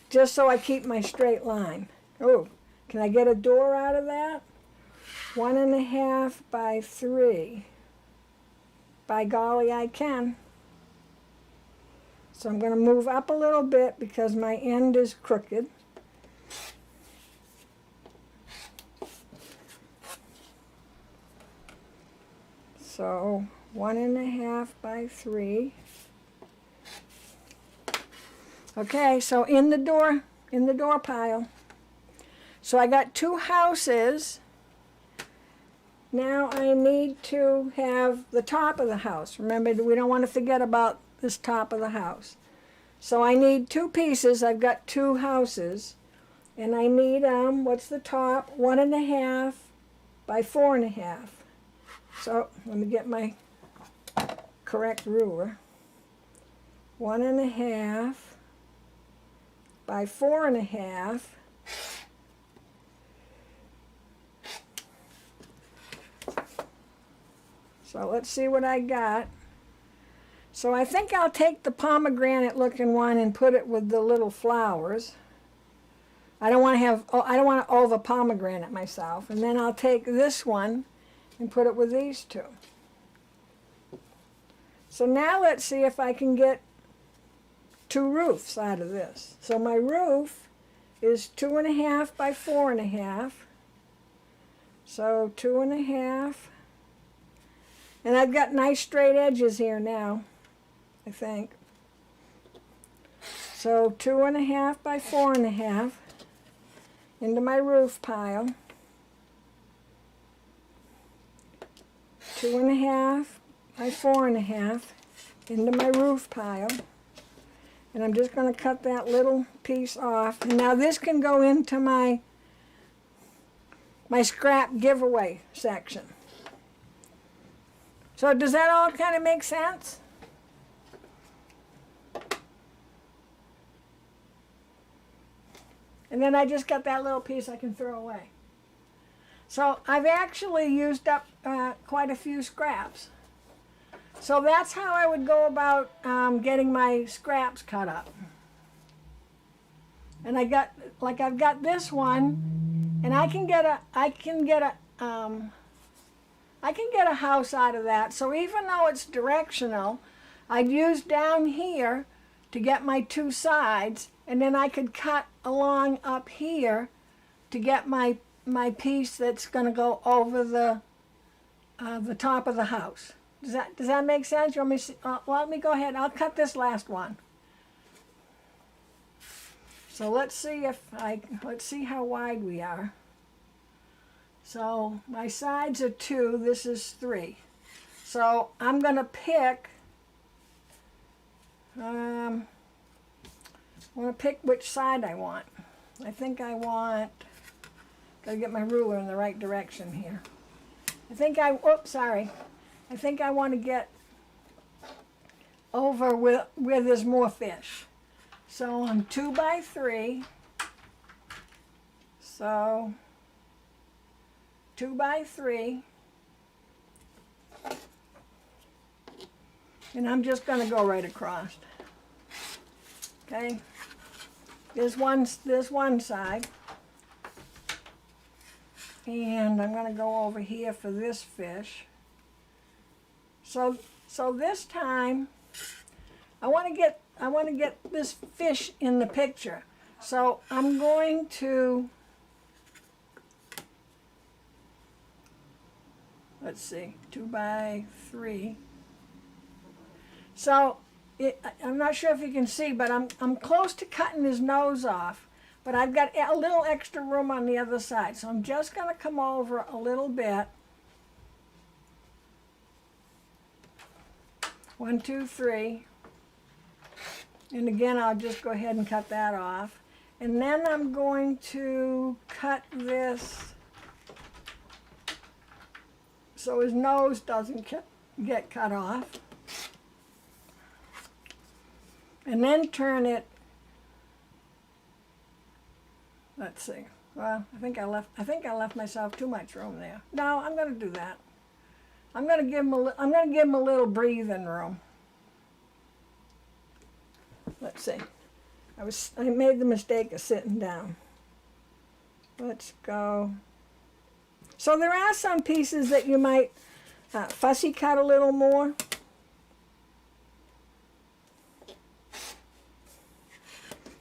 just so I keep my straight line. Oh, can I get a door out of that? 1.5 by 3. By golly, I can. So I'm going to move up a little bit because my end is crooked. So 1.5 by 3. Okay, so in the door pile. So I got 2 houses. Now I need to have the top of the house. Remember, we don't want to forget about this top of the house. So I need 2 pieces. I've got 2 houses. And I need, what's the top? 1.5 by 4.5. So let me get my correct ruler. 1.5 by 4.5. So let's see what I got. So I think I'll take the pomegranate looking one and put it with the little flowers. I don't want to over pomegranate myself. And then I'll take this one and put it with these 2. So now let's see if I can get 2 roofs out of this. So my roof is 2.5 by 4.5. So 2.5. And I've got nice straight edges here now. I think. So 2.5 by 4.5 into my roof pile. 2.5 by 4.5 into my roof pile. And I'm just going to cut that little piece off. And now this can go into my scrap giveaway section. So does that all kind of make sense? And then I just got that little piece I can throw away. So I've actually used up quite a few scraps. So that's how I would go about getting my scraps cut up. And I've got this one, and I can get a house out of that. So even though it's directional, I'd use down here to get my two sides, and then I could cut along up here to get my piece that's going to go over the top of the house. Does that make sense? You want me to see? Well, let me go ahead. I'll cut this last one. So let's see how wide we are. So my sides are 2. This is 3. So I'm going to pick. I want to pick which side I want. I think I want. Gotta get my ruler in the right direction here. Oops, sorry. I think I want to get over where there's more fish. So I'm 2 by 3. So 2 by 3. And I'm just going to go right across. Okay. There's one side. And I'm going to go over here for this fish. So this time I want to get this fish in the picture. So I'm going to, let's see, 2 by 3. So I'm not sure if you can see, but I'm close to cutting his nose off, but I've got a little extra room on the other side. So I'm just going to come over a little bit. 1, 2, 3. And again, I'll just go ahead and cut that off. And then I'm going to cut this so his nose doesn't get cut off. And then turn it. Let's see. Well, I think I left myself too much room there. No, I'm going to do that. I'm going to give him a little breathing room. Let's see. I made the mistake of sitting down. Let's go. So there are some pieces that you might fussy cut a little more.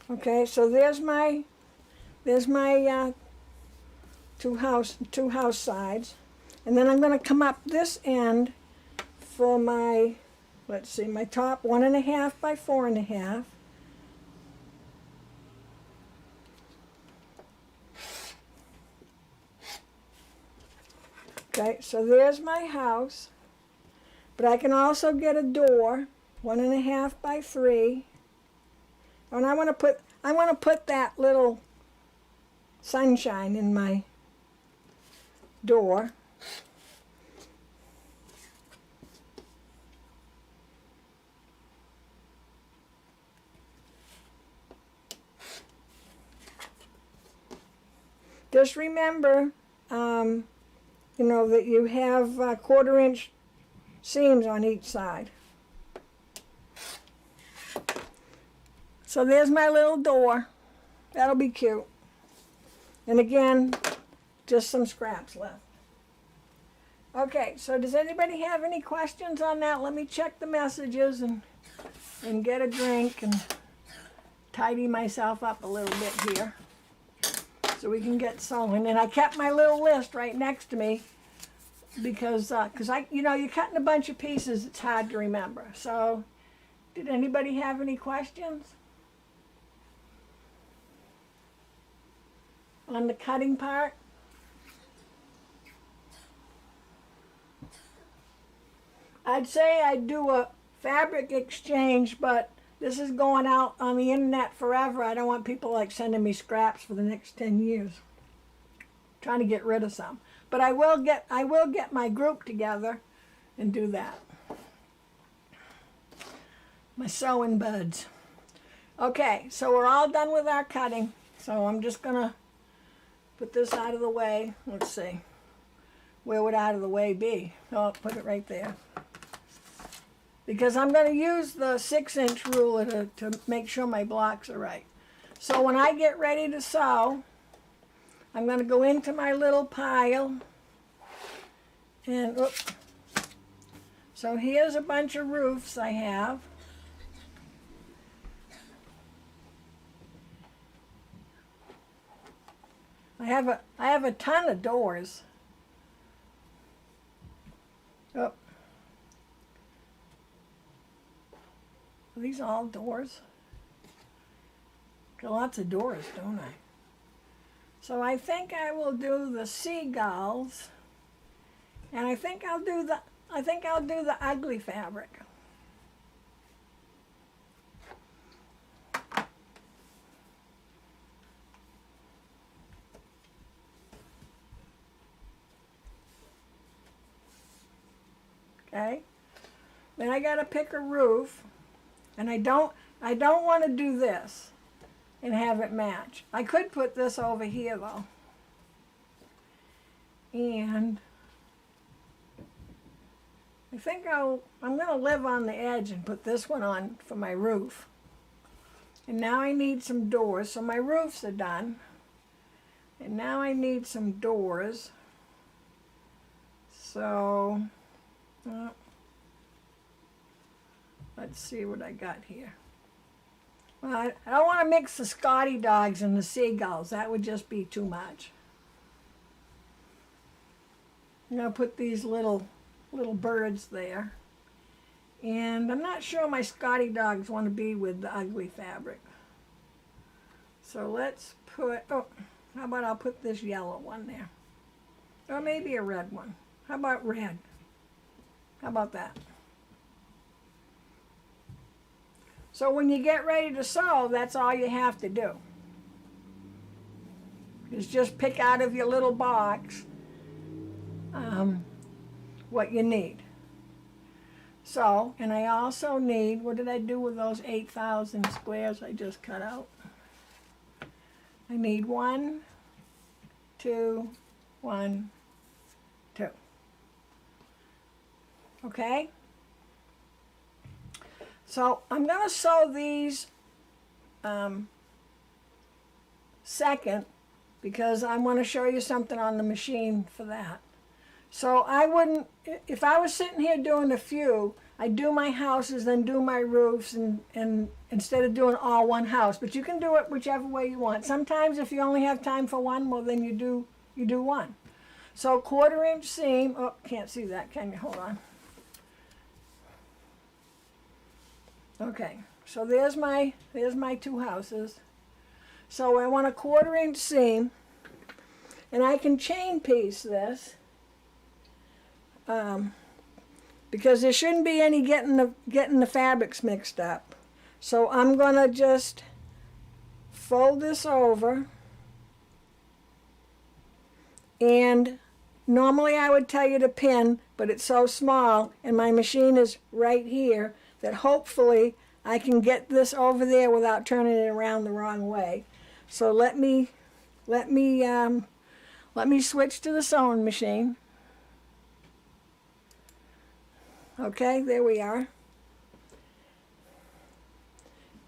Okay, so there's my two house sides. And then I'm going to come up this end for my, let's see, my top 1.5 by 4.5. Okay, so there's my house. But I can also get a door, 1.5 by 3. And I want to put that little sunshine in my door. Just remember, that you have 1/4 inch seams on each side. So there's my little door. That'll be cute. And again, just some scraps left. Okay, so does anybody have any questions on that? Let me check the messages and get a drink and tidy myself up a little bit here so we can get sewing. And I kept my little list right next to me because you're cutting a bunch of pieces, it's hard to remember. So Did anybody have any questions on the cutting part? I'd say I'd do a fabric exchange, but this is going out on the internet forever. I don't want people like sending me scraps for the next 10 years. Trying to get rid of some. But I will get my group together and do that. My sewing buds. Okay, so we're all done with our cutting. So I'm just gonna put this out of the way. Let's see. Where would out of the way be? Oh, put it right there. Because I'm going to use the 6-inch ruler to make sure my blocks are right. So when I get ready to sew, I'm going to go into my little pile. And, so here's a bunch of roofs I have. I have a ton of doors. Oh. Are these all doors? Got lots of doors, don't I? So I think I will do the seagulls, and I think I'll do the ugly fabric. Okay. Then I got to pick a roof. And I don't want to do this and have it match. I could put this over here though. And I think I'm going to live on the edge and put this one on for my roof. And now I need some doors. So my roofs are done. And now I need some doors. So let's see what I got here. Well, I don't want to mix the Scotty dogs and the seagulls. That would just be too much. I'm going to put these little birds there. And I'm not sure my Scotty dogs want to be with the ugly fabric. So let's put, how about I'll put this yellow one there. Or maybe a red one. How about red? How about that? So when you get ready to sew, that's all you have to do. Is just pick out of your little box what you need. So, and I also need, what did I do with those 8,000 squares I just cut out? I need 1, 2, 1, 2. Okay? So I'm going to sew these second because I want to show you something on the machine for that. So I wouldn't, if I was sitting here doing a few, I'd do my houses, then do my roofs, and instead of doing all one house. But you can do it whichever way you want. Sometimes if you only have time for one, well then you do one. So 1/4 inch seam, oh, can't see that, can you? Hold on. Okay, so there's my 2 houses. So I want a 1/4 inch seam, and I can chain piece this because there shouldn't be any getting the fabrics mixed up. So I'm gonna just fold this over, and normally I would tell you to pin, but it's so small and my machine is right here that hopefully I can get this over there without turning it around the wrong way. So let me switch to the sewing machine. Okay, there we are.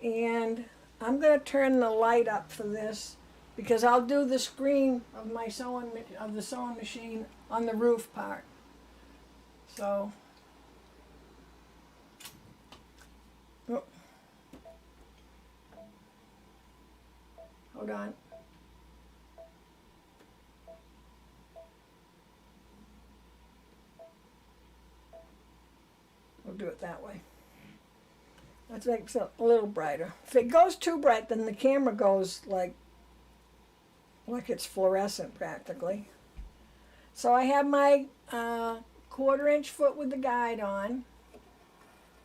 And I'm going to turn the light up for this because I'll do the screen of my sewing machine on the roof part. So hold on. We'll do it that way. Let's make it a little brighter. If it goes too bright, then the camera goes like it's fluorescent practically. So I have my 1/4-inch foot with the guide on,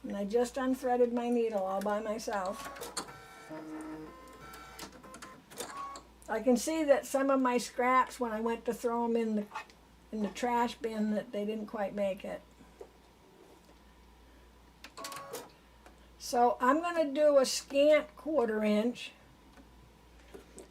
and I just unthreaded my needle all by myself. I can see that some of my scraps, when I went to throw them in the trash bin, that they didn't quite make it. So I'm going to do a scant 1/4 inch.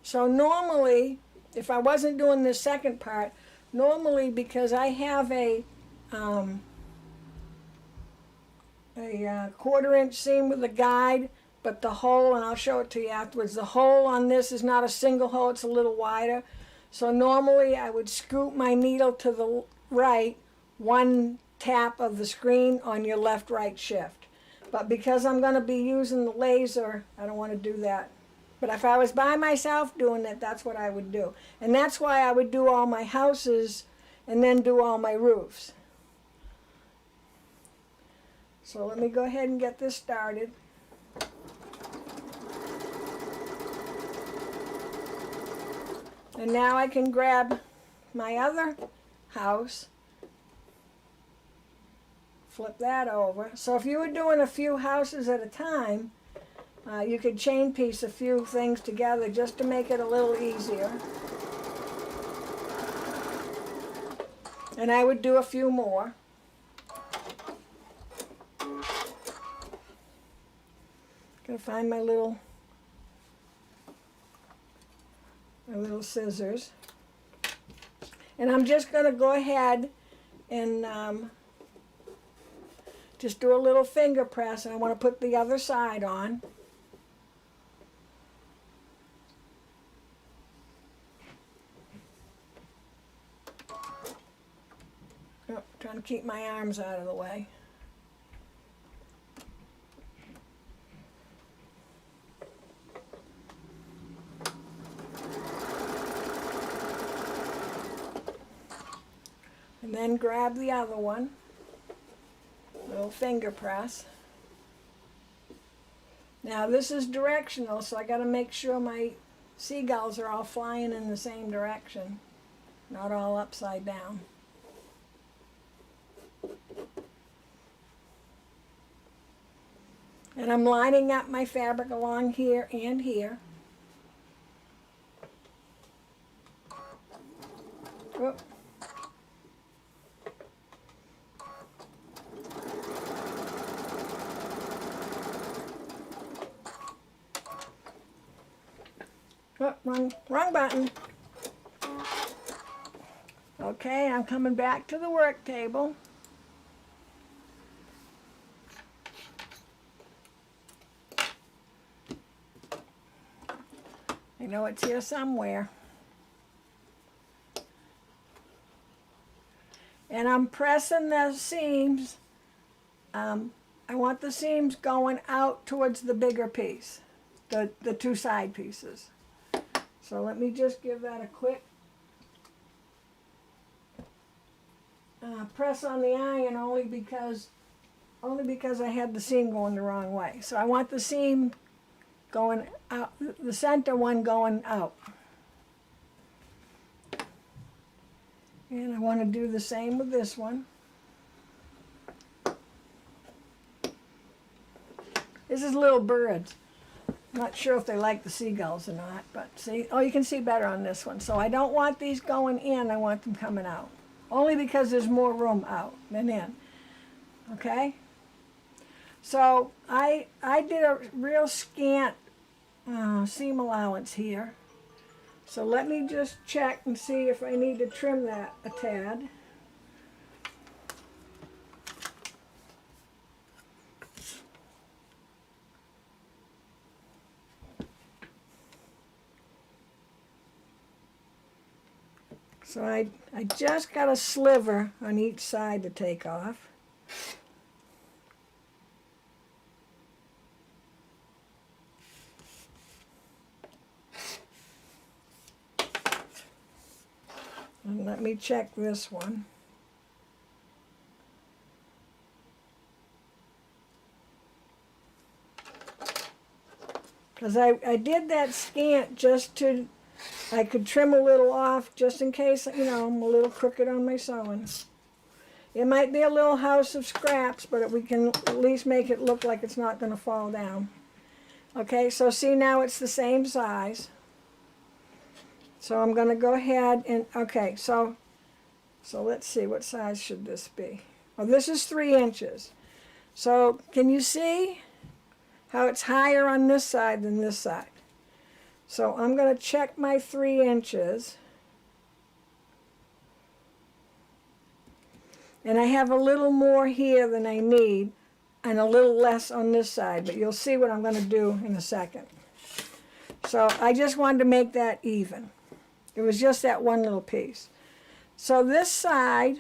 So normally, if I wasn't doing this second part, normally because I have a 1/4 inch seam with a guide, but the hole, and I'll show it to you afterwards, the hole on this is not a single hole, it's a little wider. So normally I would scoop my needle to the right, 1 tap of the screen on your left-right shift. But because I'm going to be using the laser, I don't want to do that. But if I was by myself doing it, that's what I would do. And that's why I would do all my houses and then do all my roofs. So let me go ahead and get this started. And now I can grab my other house, flip that over. So if you were doing a few houses at a time, you could chain piece a few things together just to make it a little easier. And I would do a few more. Gonna find my little scissors. And I'm just gonna go ahead and just do a little finger press, and I want to put the other side on. Oh, trying to keep my arms out of the way. And then grab the other one. Little finger press. Now this is directional, so I got to make sure my seagulls are all flying in the same direction, not all upside down. And I'm lining up my fabric along here and here. Whoop. Oh, wrong button. Okay, I'm coming back to the work table. I know it's here somewhere. And I'm pressing the seams. I want the seams going out towards the bigger piece, the 2 side pieces. So let me just give that a quick press on the iron, only because I had the seam going the wrong way. So I want the seam going out, the center one going out. And I want to do the same with this one. This is little birds. Not sure if they like the seagulls or not, but see, oh, you can see better on this one. So I don't want these going in, I want them coming out. Only because there's more room out than in, okay? So I did a real scant seam allowance here. So let me just check and see if I need to trim that a tad. So I just got a sliver on each side to take off. And let me check this one. Because I did that scant just to, I could trim a little off just in case, you know, I'm a little crooked on my sewing. It might be a little house of scraps, but we can at least make it look like it's not going to fall down. Okay, so see, now it's the same size. So I'm going to go ahead and, okay, so let's see, what size should this be? Oh, this is 3 inches. So can you see how it's higher on this side than this side? So I'm going to check my 3 inches. And I have a little more here than I need and a little less on this side, but you'll see what I'm going to do in a second. So I just wanted to make that even. It was just that one little piece. So this side,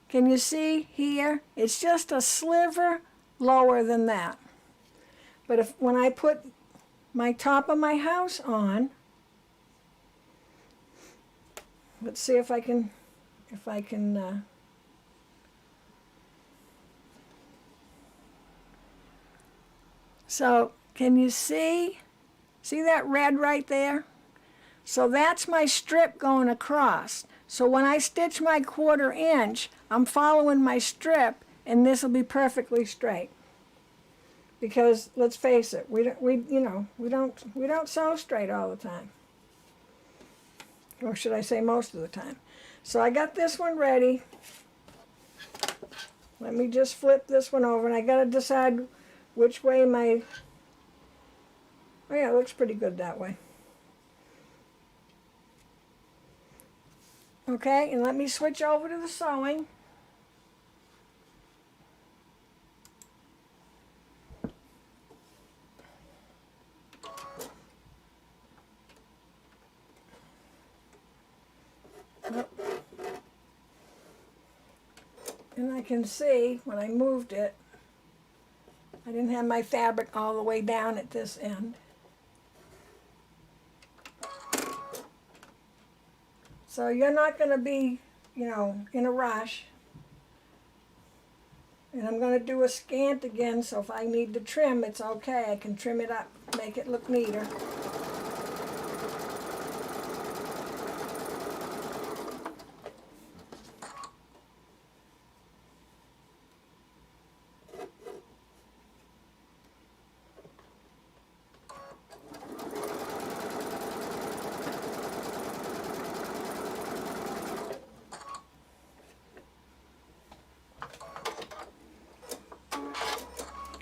can you see here? It's just a sliver lower than that. But when I put my top of my house on, let's see if I can, so can you see that red right there? So that's my strip going across. So when I stitch my 1/4 inch, I'm following my strip, and this will be perfectly straight. Because let's face it, we don't sew straight all the time, or should I say most of the time. So I got this one ready. Let me just flip this one over, and I got to decide which way my. Oh yeah, it looks pretty good that way. Okay, and let me switch over to the sewing. And I can see when I moved it, I didn't have my fabric all the way down at this end. So you're not going to be, you know, in a rush. And I'm going to do a scant again, so if I need to trim, it's okay. I can trim it up, make it look neater.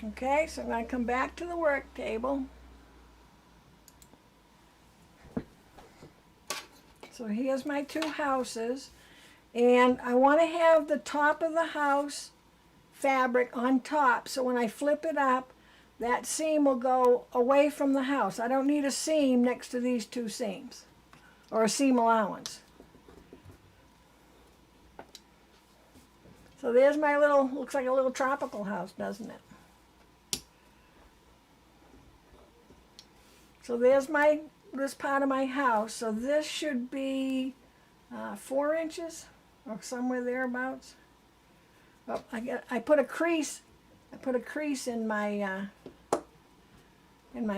Okay, so I'm going to come back to the work table. So here's my 2 houses, and I want to have the top of the house fabric on top, so when I flip it up, that seam will go away from the house. I don't need a seam next to these 2 seams, or a seam allowance. So there's my little, looks like a little tropical house, doesn't it? So there's this part of my house. So this should be 4 inches or somewhere thereabouts. Oh, I put a crease. I put a crease in my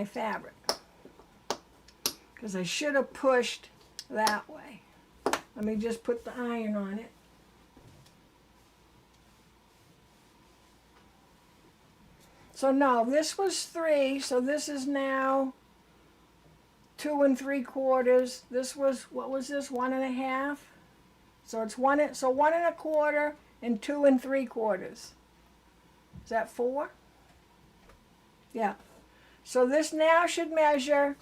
fabric because I should have pushed that way. Let me just put the iron on it. So no, this was 3. So this is now 2 3/4. This was, what was this, 1 1/2? So it's 1 1/4 and 2 3/4. Is that 4? Yeah. So this now should measure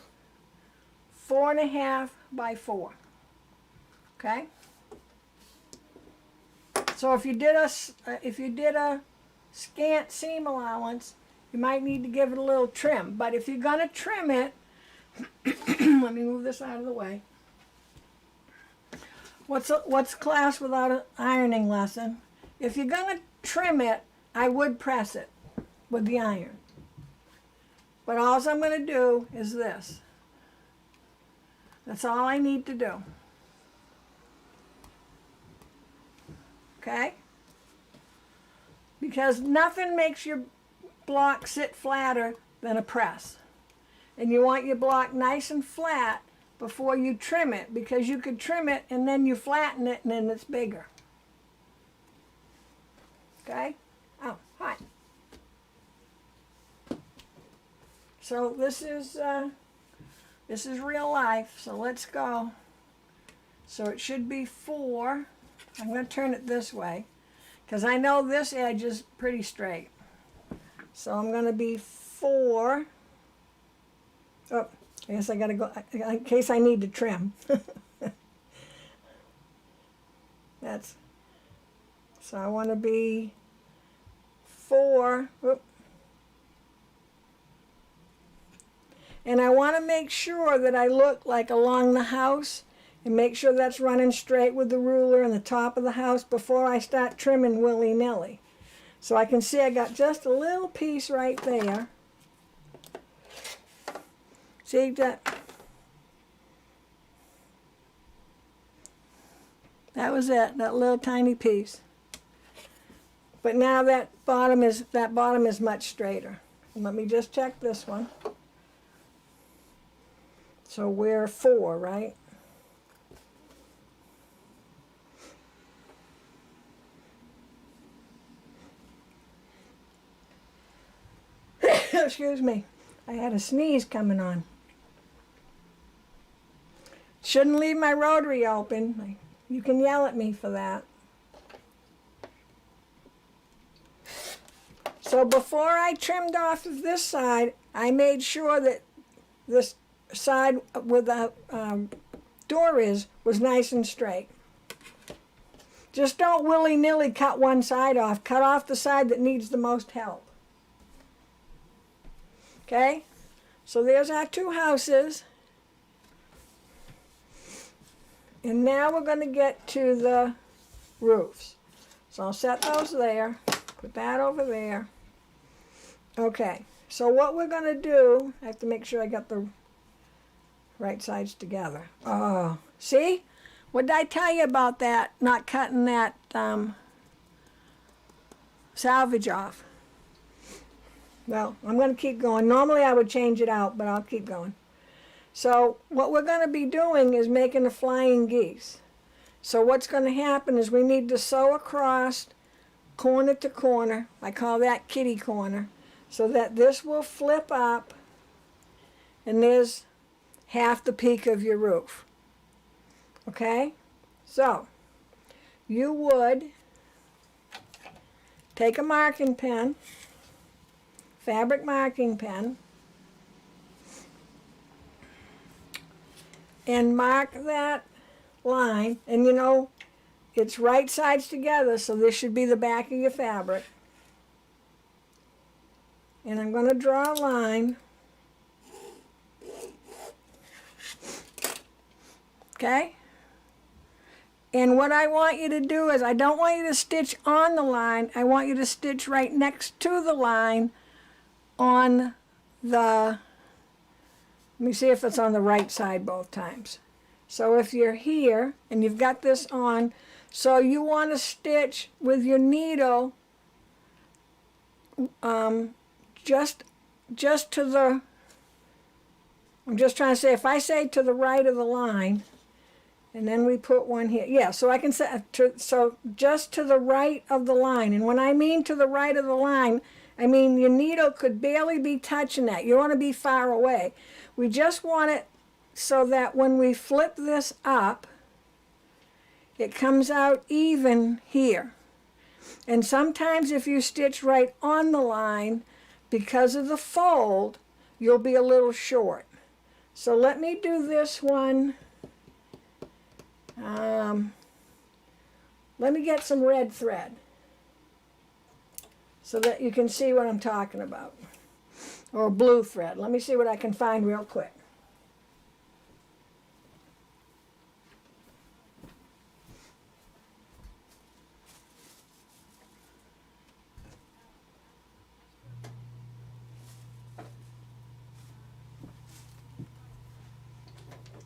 4 1/2 by 4. Okay. So if you did a scant seam allowance, you might need to give it a little trim. But if you're gonna trim it, let me move this out of the way. What's class without an ironing lesson? If you're going to trim it, I would press it with the iron. But all I'm going to do is this. That's all I need to do. Okay? Because nothing makes your block sit flatter than a press. and you want your block nice and flat before you trim it, because you could trim it and then you flatten it and then it's bigger. Okay? Oh, hi. So this is real life, so let's go. So it should be 4. I'm going to turn it this way because I know this edge is pretty straight. So I'm going to be 4. Oh, I guess I got to go in case I need to trim. That's, so I want to be 4. Whoop. And I want to make sure that I look like along the house and make sure that's running straight with the ruler in the top of the house before I start trimming willy-nilly. So I can see I got just a little piece right there. See that? That was it, that little tiny piece. But now that bottom is much straighter. And let me just check this one. So we're 4, right? Excuse me. I had a sneeze coming on. Shouldn't leave my rotary open. You can yell at me for that. So before I trimmed off of this side, I made sure that this side where the door was nice and straight. Just don't willy-nilly cut one side off. Cut off the side that needs the most help. Okay? So there's our 2 houses. And now we're going to get to the roofs. So I'll set those there. Put that over there. Okay. So what we're going to do, I have to make sure I got the right sides together. Oh, see? What did I tell you about that, not cutting that salvage off? Well, I'm going to keep going. Normally I would change it out, but I'll keep going. So what we're going to be doing is making a flying geese. So what's going to happen is we need to sew across corner to corner. I call that kitty corner. So that this will flip up and there's half the peak of your roof. Okay? So you would take a marking pen, fabric marking pen, and mark that line. And you know, it's right sides together, so this should be the back of your fabric. And I'm going to draw a line. Okay? And what I want you to do is, I don't want you to stitch on the line. I want you to stitch right next to the line on the, let me see if it's on the right side both times. So if you're here and you've got this on, so you want to stitch with your needle just to the, I'm just trying to say, if I say to the right of the line, and then we put one here. Yeah, so I can say, so just to the right of the line. And when I mean to the right of the line, I mean your needle could barely be touching that. You want to be far away. We just want it so that when we flip this up, it comes out even here. And sometimes if you stitch right on the line, because of the fold, you'll be a little short. So let me do this one. Let me get some red thread so that you can see what I'm talking about. Or blue thread. Let me see what I can find real quick.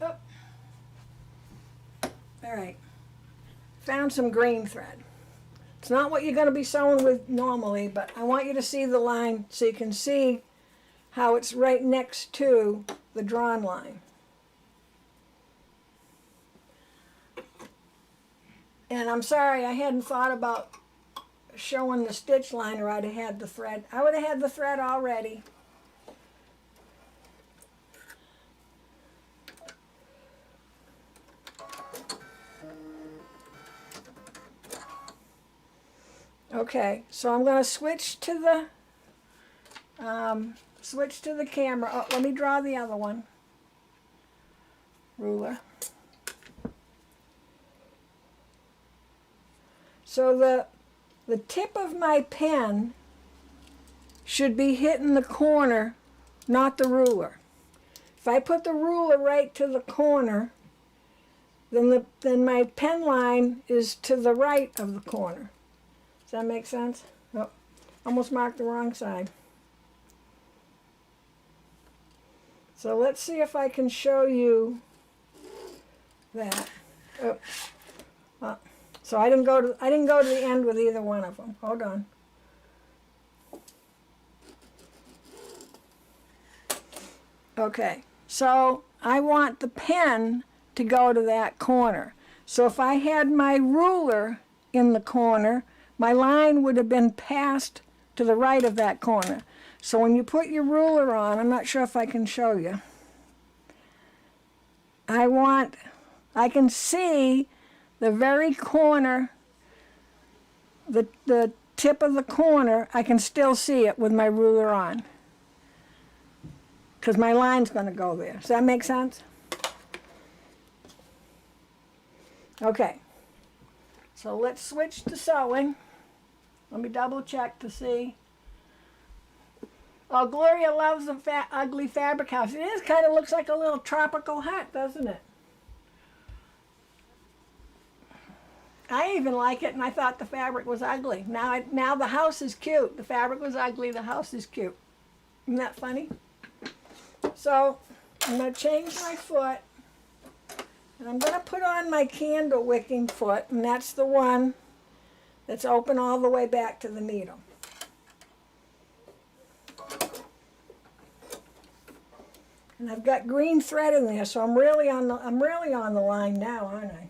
Oh. All right. Found some green thread. It's not what you're going to be sewing with normally, but I want you to see the line so you can see how it's right next to the drawn line. And I'm sorry, I hadn't thought about showing the stitch line, or I'd have had the thread. I would have had the thread already. Okay, so I'm going to switch to the camera. Oh, let me draw the other one. Ruler. So the tip of my pen should be hitting the corner, not the ruler. If I put the ruler right to the corner, then my pen line is to the right of the corner. Does that make sense? Oh, almost marked the wrong side. So let's see if I can show you that. Oh. So I didn't go to the end with either one of them. Hold on. Okay. So I want the pen to go to that corner. So if I had my ruler in the corner, my line would have been passed to the right of that corner. So when you put your ruler on, I'm not sure if I can show you. I can see the very corner, the tip of the corner, I can still see it with my ruler on. Because my line's going to go there. Does that make sense? Okay. So let's switch to sewing. Let me double check to see. Oh, Gloria loves the ugly fabric house. It is kind of looks like a little tropical hut, doesn't it? I even like it, and I thought the fabric was ugly. Now the house is cute. The fabric was ugly. The house is cute. Isn't that funny? So I'm going to change my foot, and I'm going to put on my candle wicking foot, and that's the one that's open all the way back to the needle. And I've got green thread in there, so I'm really on the line now, aren't I?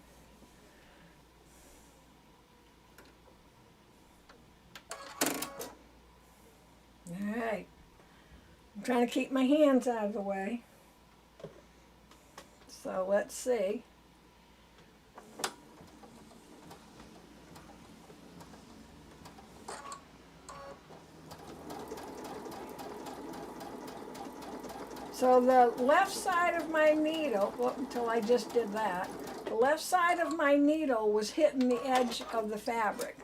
All right. I'm trying to keep my hands out of the way. So let's see. So the left side of my needle, well, until I just did that, the left side of my needle was hitting the edge of the fabric.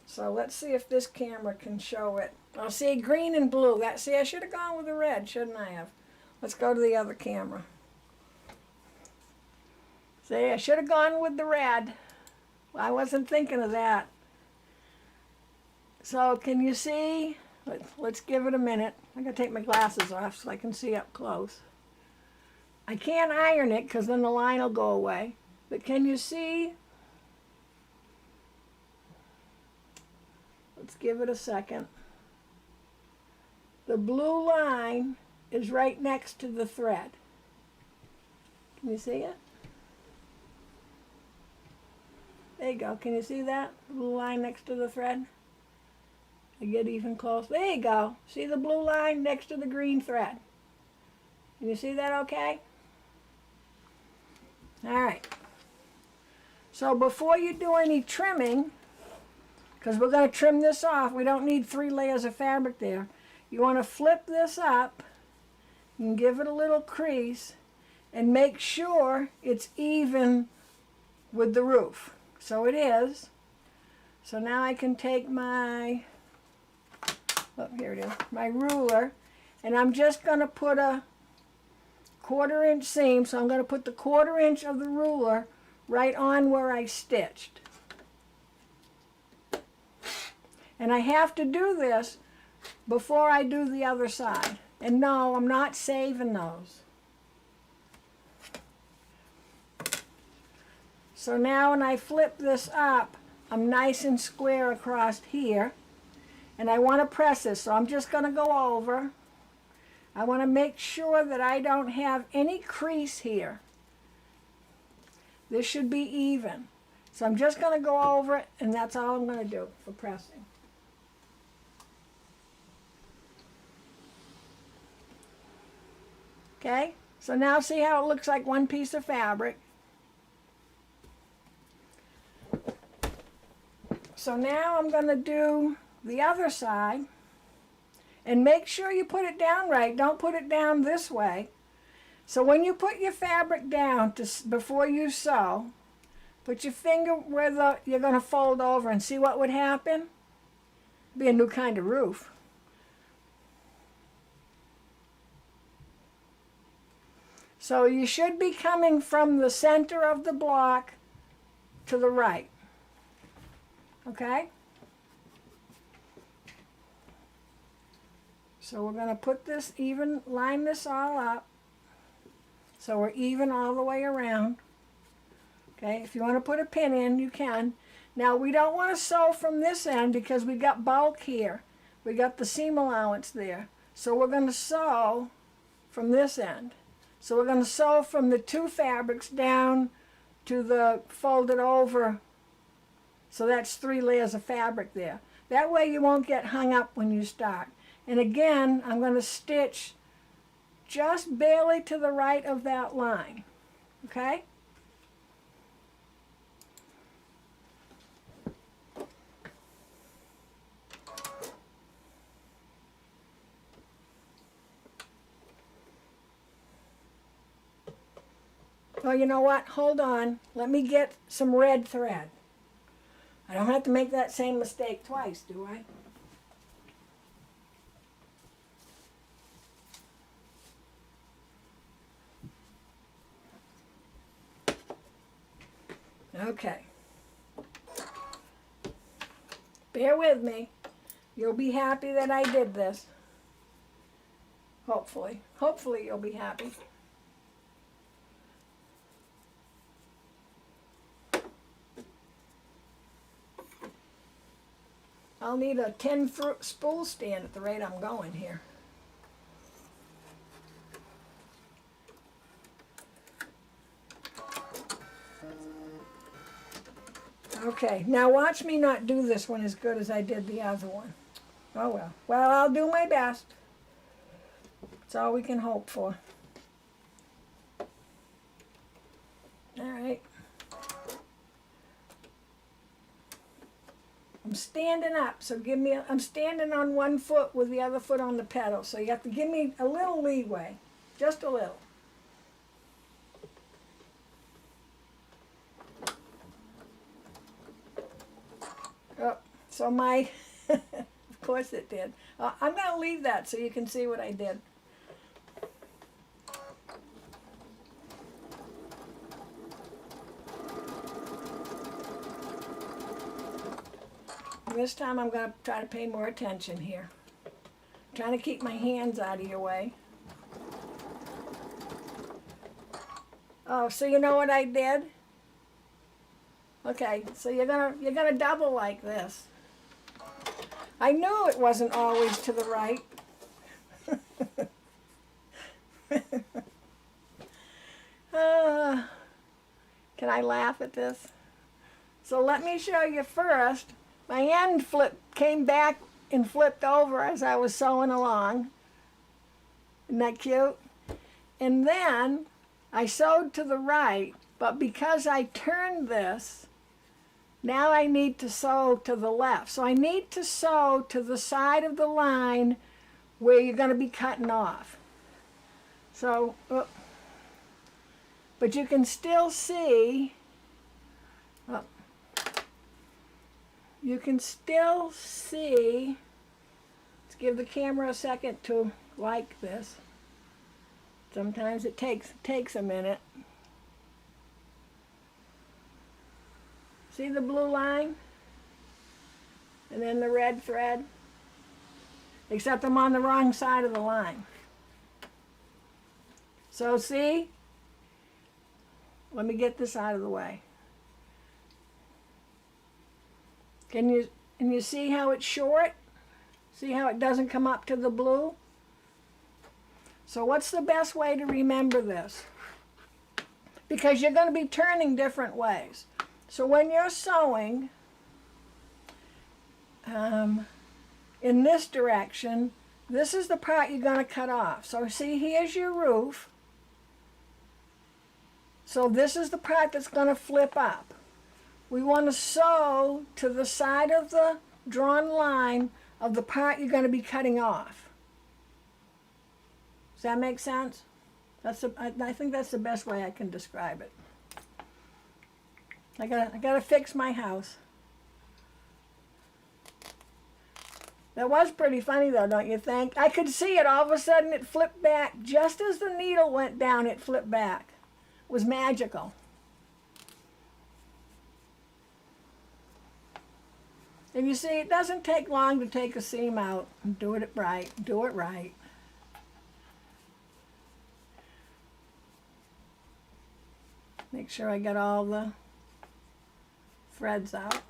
So let's see if this camera can show it. Oh, see, green and blue. See, I should have gone with the red, shouldn't I have? Let's go to the other camera. See, I should have gone with the red. I wasn't thinking of that. So can you see? Let's give it a minute. I'm going to take my glasses off so I can see up close. I can't iron it because then the line will go away. But can you see? Let's give it a second. The blue line is right next to the thread. Can you see it? There you go. Can you see that? Blue line next to the thread? I get even close. There you go. See the blue line next to the green thread? Can you see that okay? All right. So before you do any trimming, because we're going to trim this off, we don't need 3 layers of fabric there. You want to flip this up and give it a little crease and make sure it's even with the roof. So it is. So now I can take my, oh, here it is, my ruler, and I'm just going to put a 1/4 inch seam. So I'm going to put the 1/4 inch of the ruler right on where I stitched. And I have to do this before I do the other side. And no, I'm not saving those. So now when I flip this up, I'm nice and square across here. and I want to press this, so I'm just going to go over. I want to make sure that I don't have any crease here. This should be even. So I'm just going to go over it, and that's all I'm going to do for pressing. Okay, so now see how it looks like one piece of fabric. So now I'm going to do the other side, and make sure you put it down right. Don't put it down this way. So when you put your fabric down before you sew, put your finger where you're going to fold over and see what would happen. Be a new kind of roof. So you should be coming from the center of the block to the right. Okay? So we're going to put this even, line this all up. So we're even all the way around. Okay, if you want to put a pin in, you can. Now we don't want to sew from this end because we got bulk here. We got the seam allowance there. So we're going to sew from this end. So we're going to sew from the two fabrics down to the folded over. So that's 3 layers of fabric there. That way you won't get hung up when you start. And again, I'm going to stitch just barely to the right of that line. Okay? Oh, you know what? Hold on. Let me get some red thread. I don't have to make that same mistake twice, do I? Okay. Bear with me. You'll be happy that I did this. Hopefully. Hopefully you'll be happy. I'll need a 10 spool stand at the rate I'm going here. Okay, now watch me not do this one as good as I did the other one. Oh well. Well, I'll do my best. That's all we can hope for. All right. I'm standing up, so I'm standing on one foot with the other foot on the pedal, so you have to give me a little leeway, just a little. Oh, so my, of course it did. I'm going to leave that so you can see what I did. This time I'm going to try to pay more attention here. I'm trying to keep my hands out of your way. Oh, so you know what I did? Okay, so you're gonna double like this. I knew it wasn't always to the right. Can I laugh at this? So let me show you first. My end came back and flipped over as I was sewing along. Isn't that cute? And then I sewed to the right, but because I turned this, now I need to sew to the left. So I need to sew to the side of the line where you're going to be cutting off. So, but you can still see, you can still see, let's give the camera a second to like this. Sometimes it takes a minute. See the blue line? And then the red thread? Except I'm on the wrong side of the line. So see? Let me get this out of the way. Can you see how it's short? See how it doesn't come up to the blue? So what's the best way to remember this? Because you're going to be turning different ways. So when you're sewing in this direction, this is the part you're going to cut off. So see, here's your roof. So this is the part that's going to flip up. We want to sew to the side of the drawn line of the part you're going to be cutting off. Does that make sense? I think that's the best way I can describe it. I gotta fix my house. That was pretty funny though, don't you think? I could see it. All of a sudden it flipped back. Just as the needle went down, it flipped back. It was magical. And you see, it doesn't take long to take a seam out and do it right. Do it right. Make sure I get all the threads out.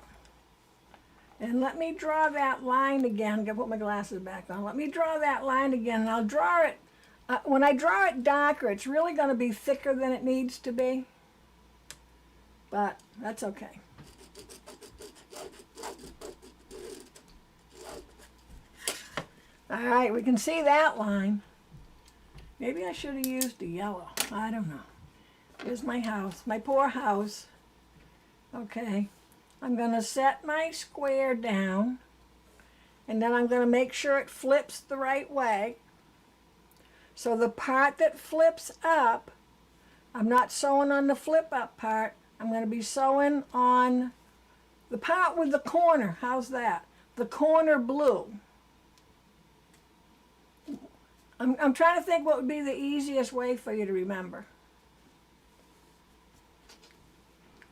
And let me draw that line again. I'm going to put my glasses back on. Let me draw that line again, and I'll draw it. When I draw it darker, it's really going to be thicker than it needs to be. But that's okay. All right, we can see that line. Maybe I should have used the yellow. I don't know. Here's my house, my poor house. Okay, I'm going to set my square down, and then I'm going to make sure it flips the right way. So the part that flips up, I'm not sewing on the flip up part. I'm going to be sewing on the part with the corner. How's that? The corner blue. I'm trying to think what would be the easiest way for you to remember.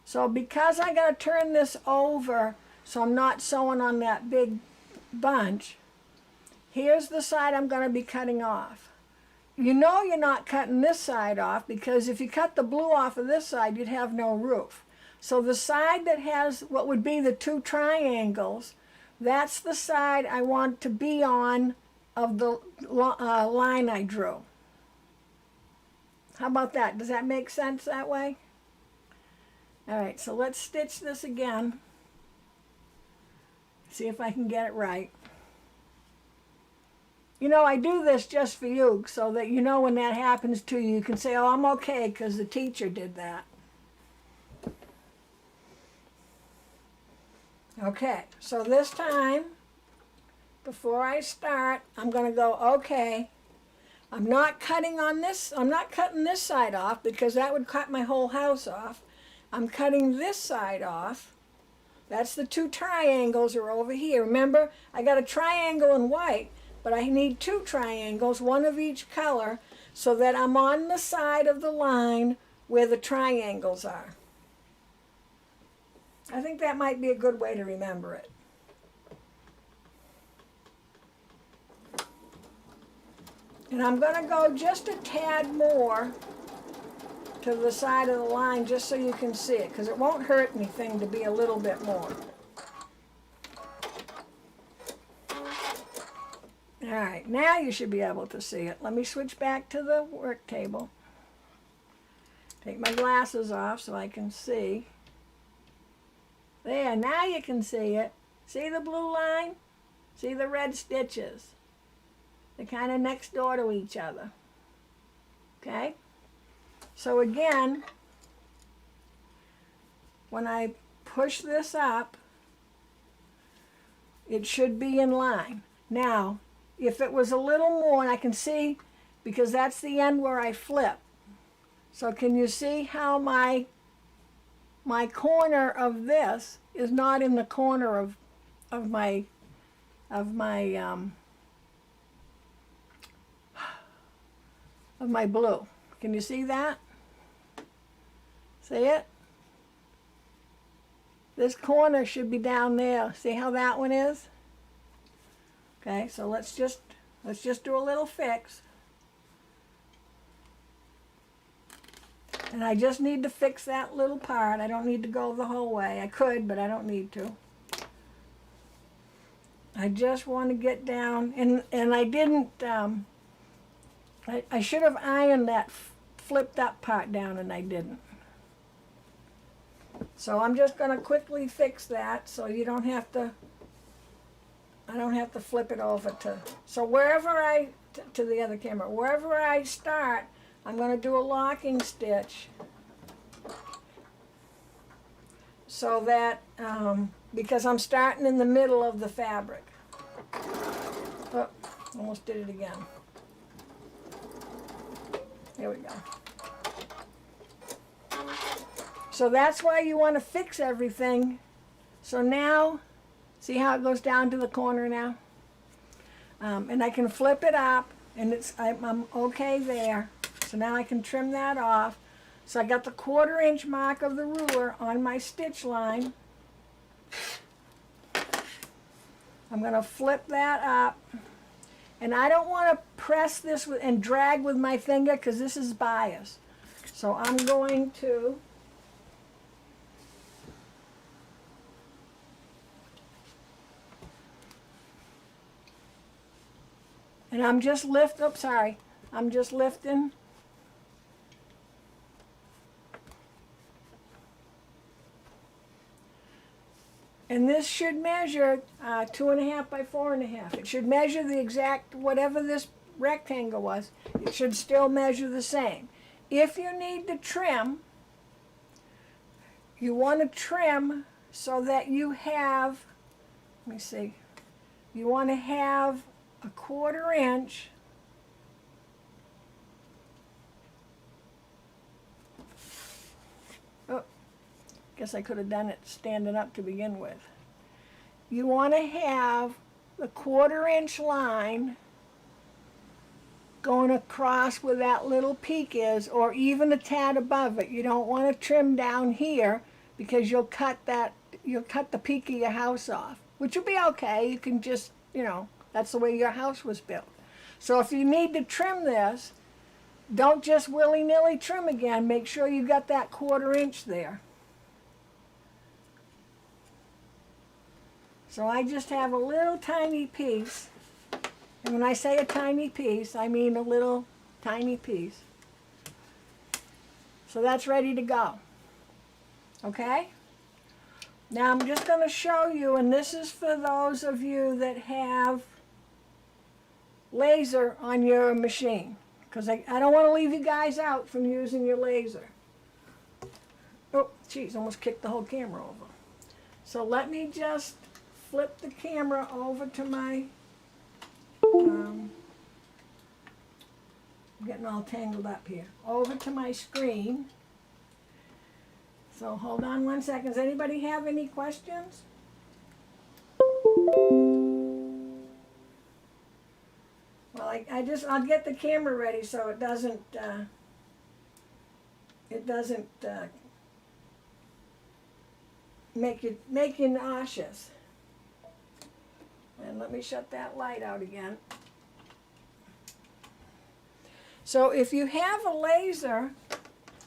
So because I got to turn this over so I'm not sewing on that big bunch, here's the side I'm going to be cutting off. You know you're not cutting this side off, because if you cut the blue off of this side, you'd have no roof. So the side that has what would be the two triangles, that's the side I want to be on of the line I drew. How about that? Does that make sense that way? All right, so let's stitch this again. See if I can get it right. You know, I do this just for you, so that you know when that happens to you, you can say, oh, I'm okay because the teacher did that. Okay, so this time, before I start, I'm going to go, okay, I'm not cutting on this, I'm not cutting this side off because that would cut my whole house off. I'm cutting this side off. That's the two triangles are over here. Remember, I got a triangle in white, but I need two triangles, one of each color, so that I'm on the side of the line where the triangles are. I think that might be a good way to remember it. And I'm going to go just a tad more to the side of the line just so you can see it, because it won't hurt anything to be a little bit more. All right, now you should be able to see it. Let me switch back to the work table. Take my glasses off so I can see. There, now you can see it. See the blue line? See the red stitches? They're kind of next door to each other. Okay? So again, when I push this up, it should be in line. Now, if it was a little more, and I can see, because that's the end where I flip. So can you see how my corner of this is not in the corner of my blue? Can you see that? See it? This corner should be down there. See how that one is? Okay, so let's just do a little fix. And I just need to fix that little part. I don't need to go the whole way. I could, but I don't need to. I just want to get down, and I didn't, I should have ironed that flipped up part down, and I didn't. So I'm just going to quickly fix that so you don't have to, I don't have to flip it over to, so wherever to the other camera, wherever I start, I'm going to do a locking stitch so that, because I'm starting in the middle of the fabric. Oh, almost did it again. There we go. So that's why you want to fix everything. So now, see how it goes down to the corner now? And I can flip it up, and I'm okay there. So now I can trim that off. So I got the 1/4 inch mark of the ruler on my stitch line. I'm going to flip that up. And I don't want to press this and drag with my finger because this is bias. So I'm going to and I'm just I'm just lifting. And this should measure 2.5 by 4.5. It should measure the exact, whatever this rectangle was, it should still measure the same. If you need to trim, you want to trim so that you have, let me see, you want to have a 1/4 inch guess I could have done it standing up to begin with. You want to have the 1/4 inch line going across where that little peak is, or even a tad above it. You don't want to trim down here because you'll cut the peak of your house off, which will be okay. You can just, that's the way your house was built. So if you need to trim this, don't just willy-nilly trim again. Make sure you got that 1/4 inch there. So I just have a little tiny piece, and when I say a tiny piece, I mean a little tiny piece. So that's ready to go. Okay? Now I'm just going to show you, and this is for those of you that have laser on your machine, because I don't want to leave you guys out from using your laser. Oh, geez, almost kicked the whole camera over. So let me just flip the camera over to my, I'm getting all tangled up here, over to my screen. So hold on 1 second. Does anybody have any questions? Well, I'll get the camera ready so it doesn't make you nauseous. And let me shut that light out again. So if you have a laser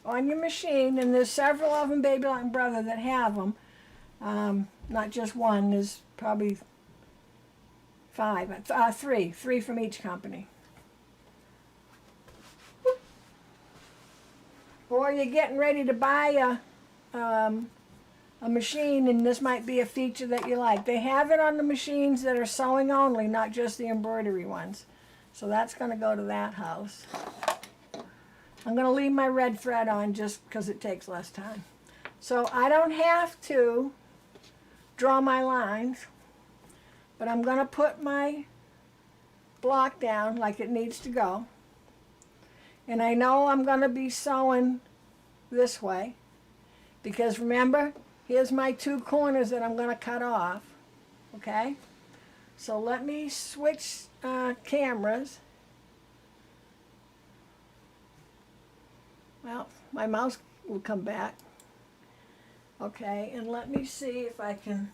on your machine, and there's several of them, Baby Long Brother, that have them, not just one, there's probably three from each company. Or you're getting ready to buy a machine, and this might be a feature that you like. They have it on the machines that are sewing only, not just the embroidery ones. So that's going to go to that house. I'm going to leave my red thread on just because it takes less time. So I don't have to draw my lines, but I'm going to put my block down like it needs to go. And I know I'm going to be sewing this way, because remember, here's my 2 corners that I'm going to cut off. Okay? So let me switch cameras. Well, my mouse will come back. Okay, and let me see if I can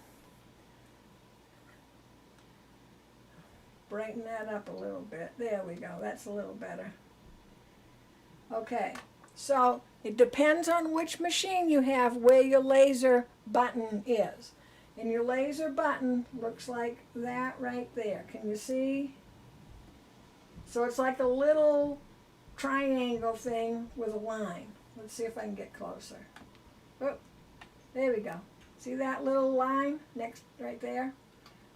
brighten that up a little bit. There we go. That's a little better. Okay, so it depends on which machine you have where your laser button is. And your laser button looks like that right there. Can you see? So it's like a little triangle thing with a line. Let's see if I can get closer. Oh, there we go. See that little line next right there?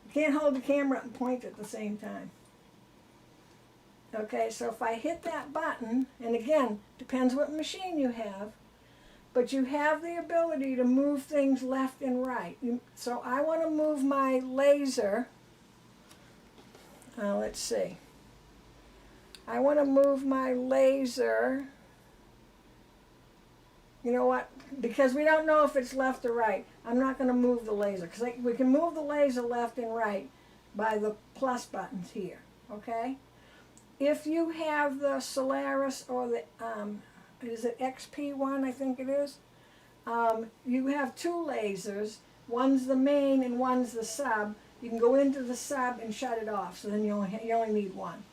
You can't hold the camera up and point at the same time. Okay, so if I hit that button, and again, depends what machine you have, but you have the ability to move things left and right. So I want to move my laser. Let's see. I want to move my laser. You know what? Because we don't know if it's left or right, I'm not going to move the laser. Because we can move the laser left and right by the plus buttons here. Okay? If you have the Solaris or the, is it XP1, I think it is? You have two lasers. One's the main and one's the sub. You can go into the sub and shut it off, so then you only need one.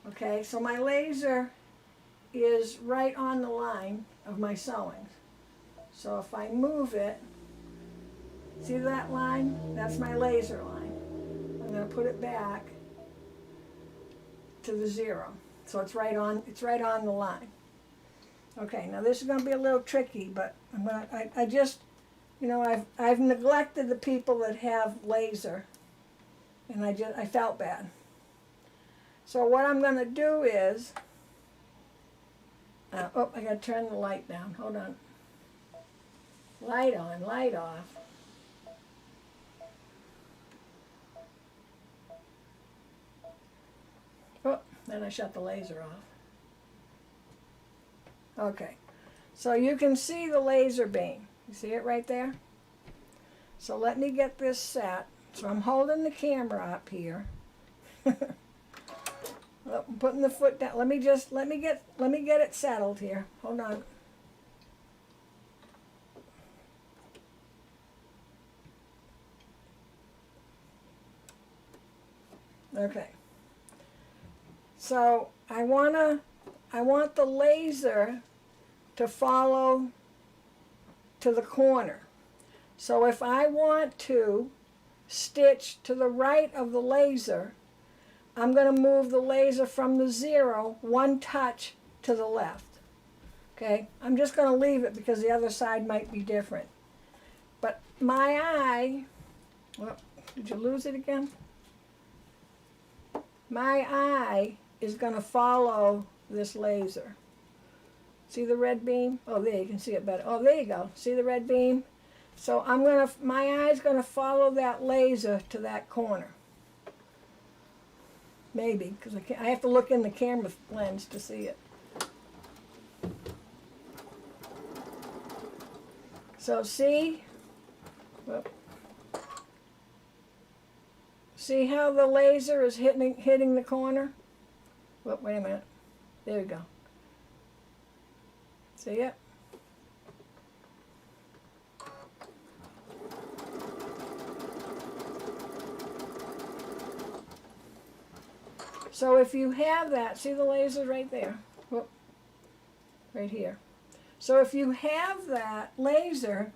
Okay, so my laser is right on the line of my sewings. So if I move it, see that line? That's my laser line. I'm going to put it back to the 0. So it's right on the line. Okay, now this is going to be a little tricky, but I just, you know, I've neglected the people that have laser, and I felt bad. So what I'm going to do is, I got to turn the light down. Hold on. Light on, light off. Oh, then I shut the laser off. Okay, so you can see the laser beam. You see it right there? So let me get this set. So I'm holding the camera up here. I'm putting the foot down. Let me get it settled here. Hold on. Okay. So I want the laser to follow to the corner. So if I want to stitch to the right of the laser, I'm going to move the laser from the 0 one touch to the left. Okay, I'm just going to leave it because the other side might be different. But my eye, well, did you lose it again? My eye is going to follow this laser. See the red beam? Oh, there, you can see it better. Oh, there you go. See the red beam? So my eye's going to follow that laser to that corner. Maybe, because I have to look in the camera lens to see it. So see? Whoop. See how the laser is hitting the corner? Whoop, wait a minute. There we go. See it? So if you have that, see the laser right there? Whoop, right here. So if you have that laser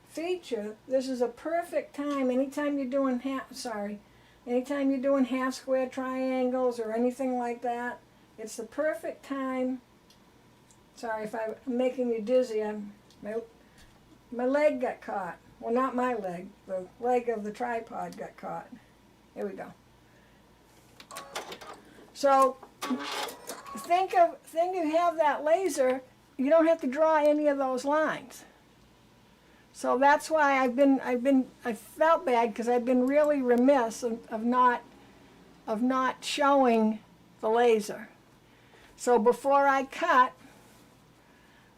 feature, this is a perfect time. Anytime you're doing half square triangles or anything like that, it's the perfect time. Sorry if I'm making you dizzy. My leg got caught. Well, not my leg. The leg of the tripod got caught. Here we go. So think you have that laser, you don't have to draw any of those lines. So that's why I felt bad because I've been really remiss of not showing the laser. So before I cut,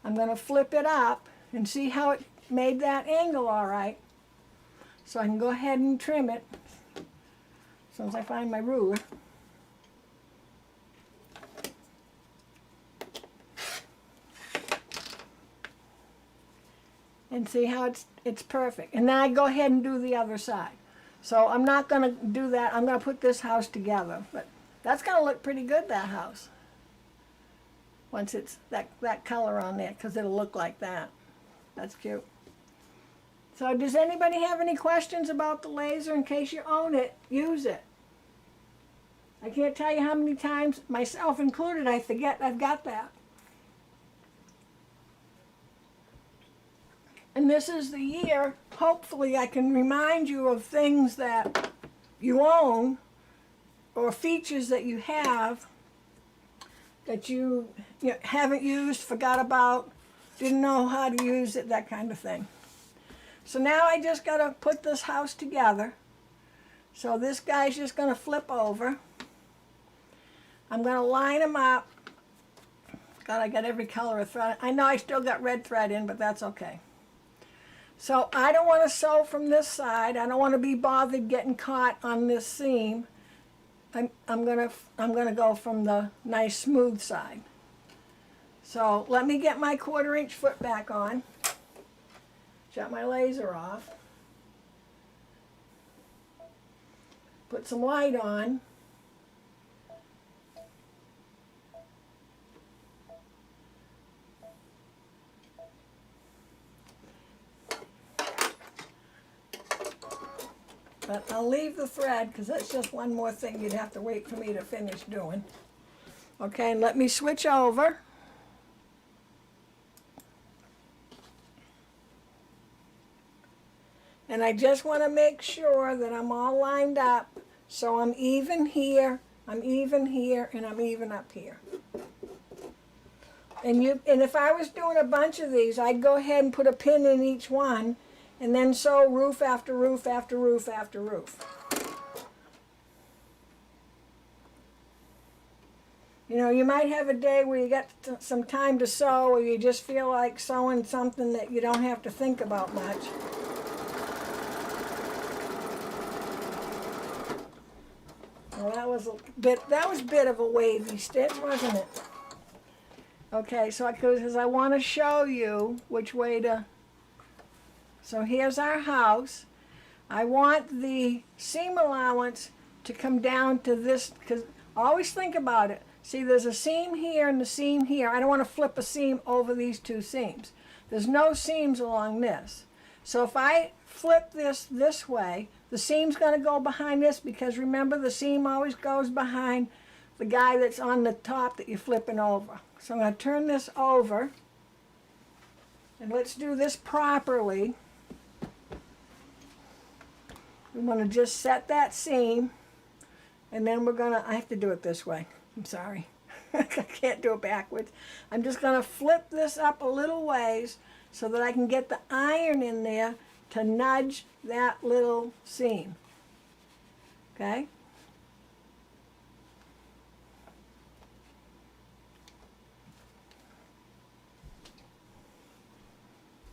I'm going to flip it up and see how it made that angle all right. So I can go ahead and trim it as soon as I find my ruler. And see how it's perfect. And then I go ahead and do the other side. So I'm not going to do that. I'm going to put this house together. But that's going to look pretty good, that house. Once it's that color on there, because it'll look like that. That's cute. So does anybody have any questions about the laser? In case you own it, use it. I can't tell you how many times, myself included, I forget I've got that. And this is the year, hopefully I can remind you of things that you own or features that you have that you haven't used, forgot about, didn't know how to use it, that kind of thing. So now I just got to put this house together. So this guy's just going to flip over. I'm going to line them up. God, I got every color of thread. I know I still got red thread in, but that's okay. So I don't want to sew from this side. I don't want to be bothered getting caught on this seam. I'm gonna go from the nice smooth side. So let me get my 1/4 inch foot back on. Shut my laser off. Put some light on. But I'll leave the thread because that's just one more thing you'd have to wait for me to finish doing. Okay, and let me switch over. And I just want to make sure that I'm all lined up so I'm even here, I'm even here, and I'm even up here. And if I was doing a bunch of these, I'd go ahead and put a pin in each one and then sew roof after roof after roof after roof. You know, you might have a day where you got some time to sew, or you just feel like sewing something that you don't have to think about much. Well, that was a bit of a wavy stitch, wasn't it? Okay, so because I want to show you which way to. So here's our house. I want the seam allowance to come down to this, because always think about it. See, there's a seam here and the seam here. I don't want to flip a seam over these two seams. There's no seams along this. So if I flip this way, the seam's going to go behind this, because remember, the seam always goes behind the guy that's on the top that you're flipping over. So I'm going to turn this over, and let's do this properly. We want to just set that seam, and then we're going to, I have to do it this way. I'm sorry. I can't do it backwards. I'm just going to flip this up a little ways so that I can get the iron in there to nudge that little seam. Okay?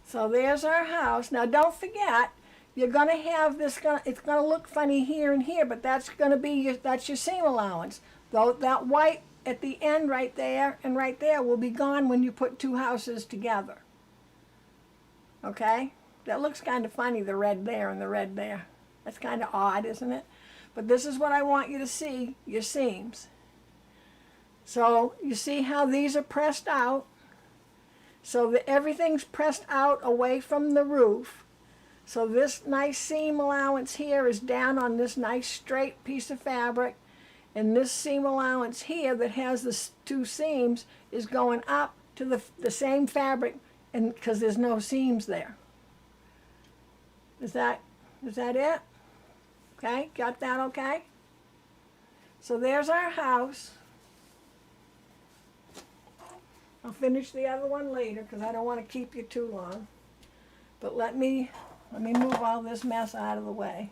So there's our house. Now don't forget, you're going to have this, it's going to look funny here and here, but that's going to be that's your seam allowance. Though that white at the end right there and right there will be gone when you put two houses together. Okay? That looks kind of funny, the red there and the red there. That's kind of odd, isn't it? But this is what I want you to see, your seams. So you see how these are pressed out? So that everything's pressed out away from the roof. So this nice seam allowance here is down on this nice straight piece of fabric. And this seam allowance here that has the two seams is going up to the same fabric, and because there's no seams there. Is that it? Okay, got that okay? So there's our house. I'll finish the other one later because I don't want to keep you too long. But let me move all this mess out of the way.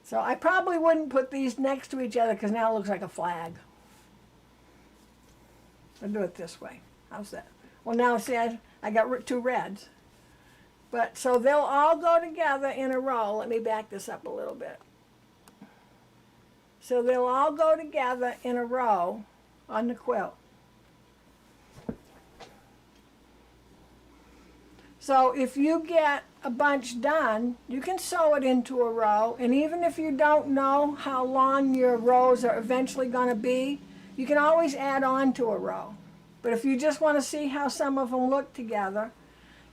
So I probably wouldn't put these next to each other because now it looks like a flag. I'll do it this way. How's that? Well, now see, I got two reds. But so they'll all go together in a row. Let me back this up a little bit. So they'll all go together in a row on the quilt. So if you get a bunch done, you can sew it into a row, and even if you don't know how long your rows are eventually going to be, you can always add on to a row. But if you just want to see how some of them look together,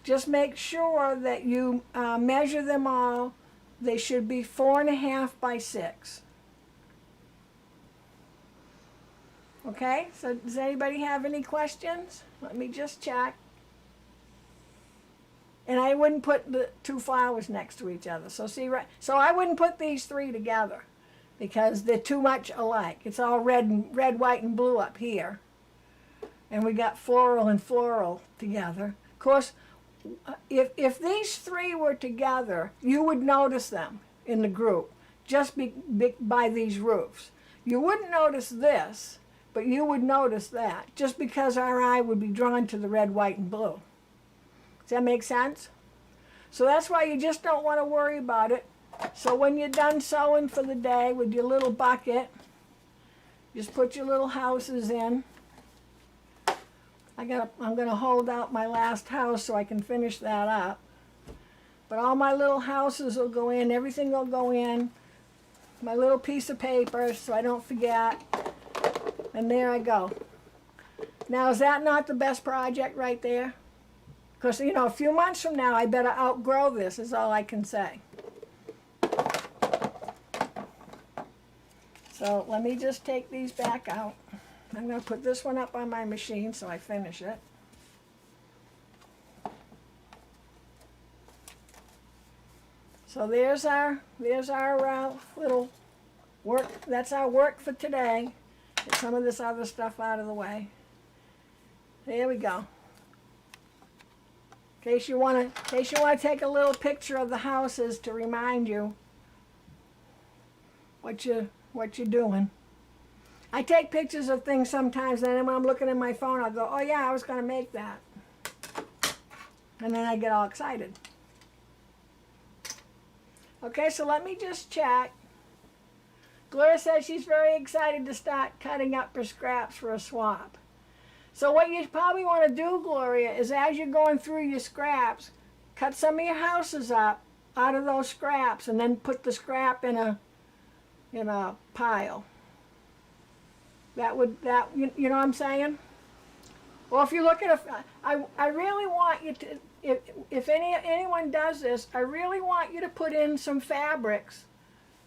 just make sure that you measure them all. They should be 4.5 by 6. Okay, so does anybody have any questions? Let me just check. And I wouldn't put the 2 flowers next to each other. So see, right? So I wouldn't put these 3 together because they're too much alike. It's all red, white, and blue up here. And we got floral and floral together. Of course, if these 3 were together, you would notice them in the group just by these roofs. You wouldn't notice this, but you would notice that just because our eye would be drawn to the red, white, and blue. Does that make sense? So that's why you just don't want to worry about it. So when you're done sewing for the day with your little bucket, just put your little houses in. I'm gonna hold out my last house so I can finish that up. But all my little houses will go in, everything will go in. My little piece of paper so I don't forget. And there I go. Now is that not the best project right there? Because, you know, a few months from now I better outgrow this is all I can say. So let me just take these back out. I'm going to put this one up on my machine so I finish it. So there's our little work. That's our work for today. Get some of this other stuff out of the way. There we go. In case you want to take a little picture of the houses to remind you what you're doing. I take pictures of things sometimes, and then when I'm looking at my phone, I'll go, oh yeah, I was going to make that. And then I get all excited. Okay, so let me just check. Gloria says she's very excited to start cutting up her scraps for a swap. So what you probably want to do, Gloria, is as you're going through your scraps, cut some of your houses up out of those scraps and then put the scrap in a pile. You know what I'm saying? Well, if you look at I really want you to, if anyone does this, I really want you to put in some fabrics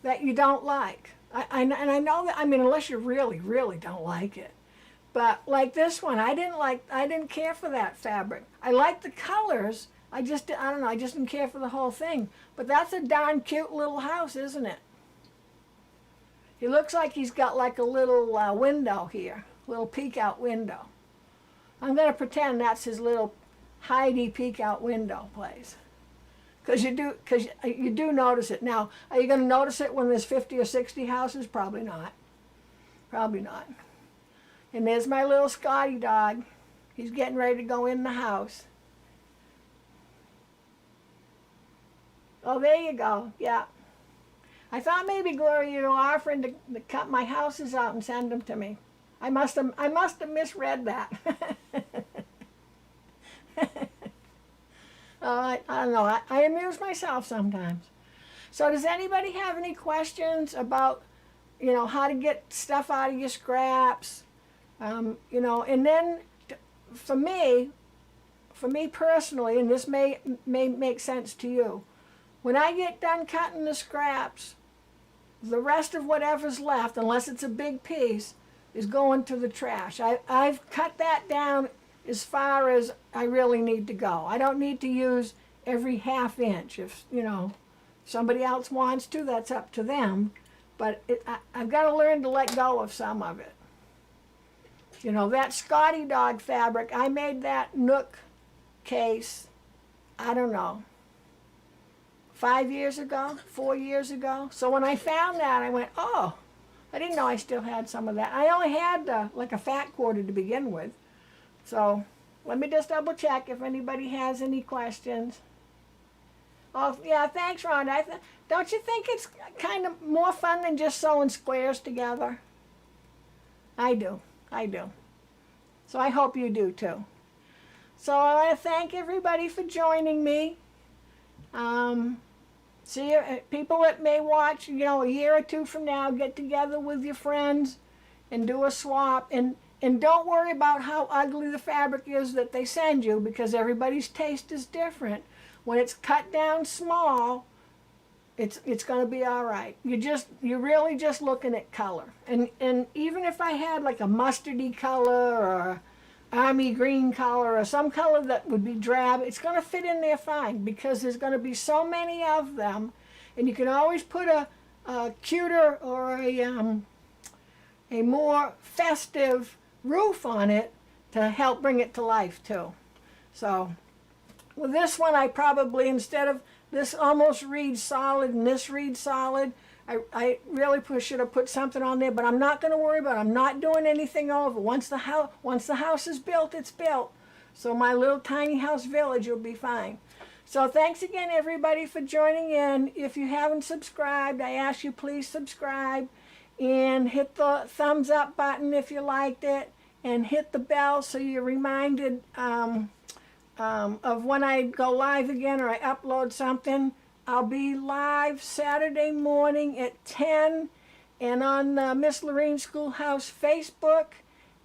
that you don't like. And I know that, I mean, unless you really, really don't like it. But like this one, I didn't care for that fabric. I liked the colors. I don't know, I just didn't care for the whole thing. But that's a darn cute little house, isn't it? He looks like he's got like a little window here, little peek out window. I'm going to pretend that's his little Heidi peek out window place. Because you do notice it. Now, are you going to notice it when there's 50 or 60 houses? Probably not. Probably not. And there's my little Scotty dog. He's getting ready to go in the house. Oh, there you go. Yeah. I thought maybe, Gloria, you were offering to cut my houses out and send them to me. I must have misread that. I don't know. I amuse myself sometimes. So does anybody have any questions about, you know, how to get stuff out of your scraps? You know, and then for me personally, and this may make sense to you, when I get done cutting the scraps, the rest of whatever's left, unless it's a big piece, is going to the trash. I've cut that down as far as I really need to go. I don't need to use every ½ inch. If, you know, somebody else wants to, that's up to them. But I've got to learn to let go of some of it. You know, that Scotty dog fabric, I made that Nook case, I don't know, 5 years ago, 4 years ago. So when I found that, I went, oh, I didn't know I still had some of that. I only had like a fat quarter to begin with. So let me just double check if anybody has any questions. Oh, yeah, thanks, Rhonda. Don't you think it's kind of more fun than just sewing squares together? I do. So I hope you do too. So I want to thank everybody for joining me. See, people that may watch, you know, a year or two from now, get together with your friends and do a swap. And And don't worry about how ugly the fabric is that they send you, because everybody's taste is different. When it's cut down small, it's going to be all right. You're really just looking at color. And even if I had like a mustardy color or army green color or some color that would be drab, it's going to fit in there fine, because there's going to be so many of them. And you can always put a cuter or a more festive roof on it to help bring it to life too. So with this one, I probably, instead of this almost reads solid and this reads solid, I really should have put something on there, but I'm not going to worry about it. I'm not doing anything over. Once the house is built, it's built. So my little tiny house village will be fine. So thanks again, everybody, for joining in. If you haven't subscribed, I ask you please subscribe and hit the thumbs up button if you liked it, and hit the bell so you're reminded of when I go live again or I upload something. I'll be live Saturday morning at 10, and on Miss Loreens Schoolhouse Facebook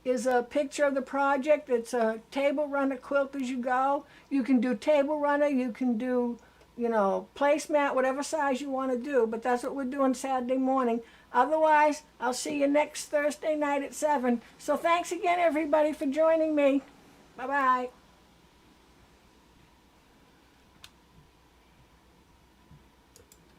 is a picture of the project. It's a table runner quilt as you go. You can do table runner, you can do, placemat, whatever size you want to do, but that's what we're doing Saturday morning. Otherwise, I'll see you next Thursday night at 7. So thanks again, everybody, for joining me. Bye-bye.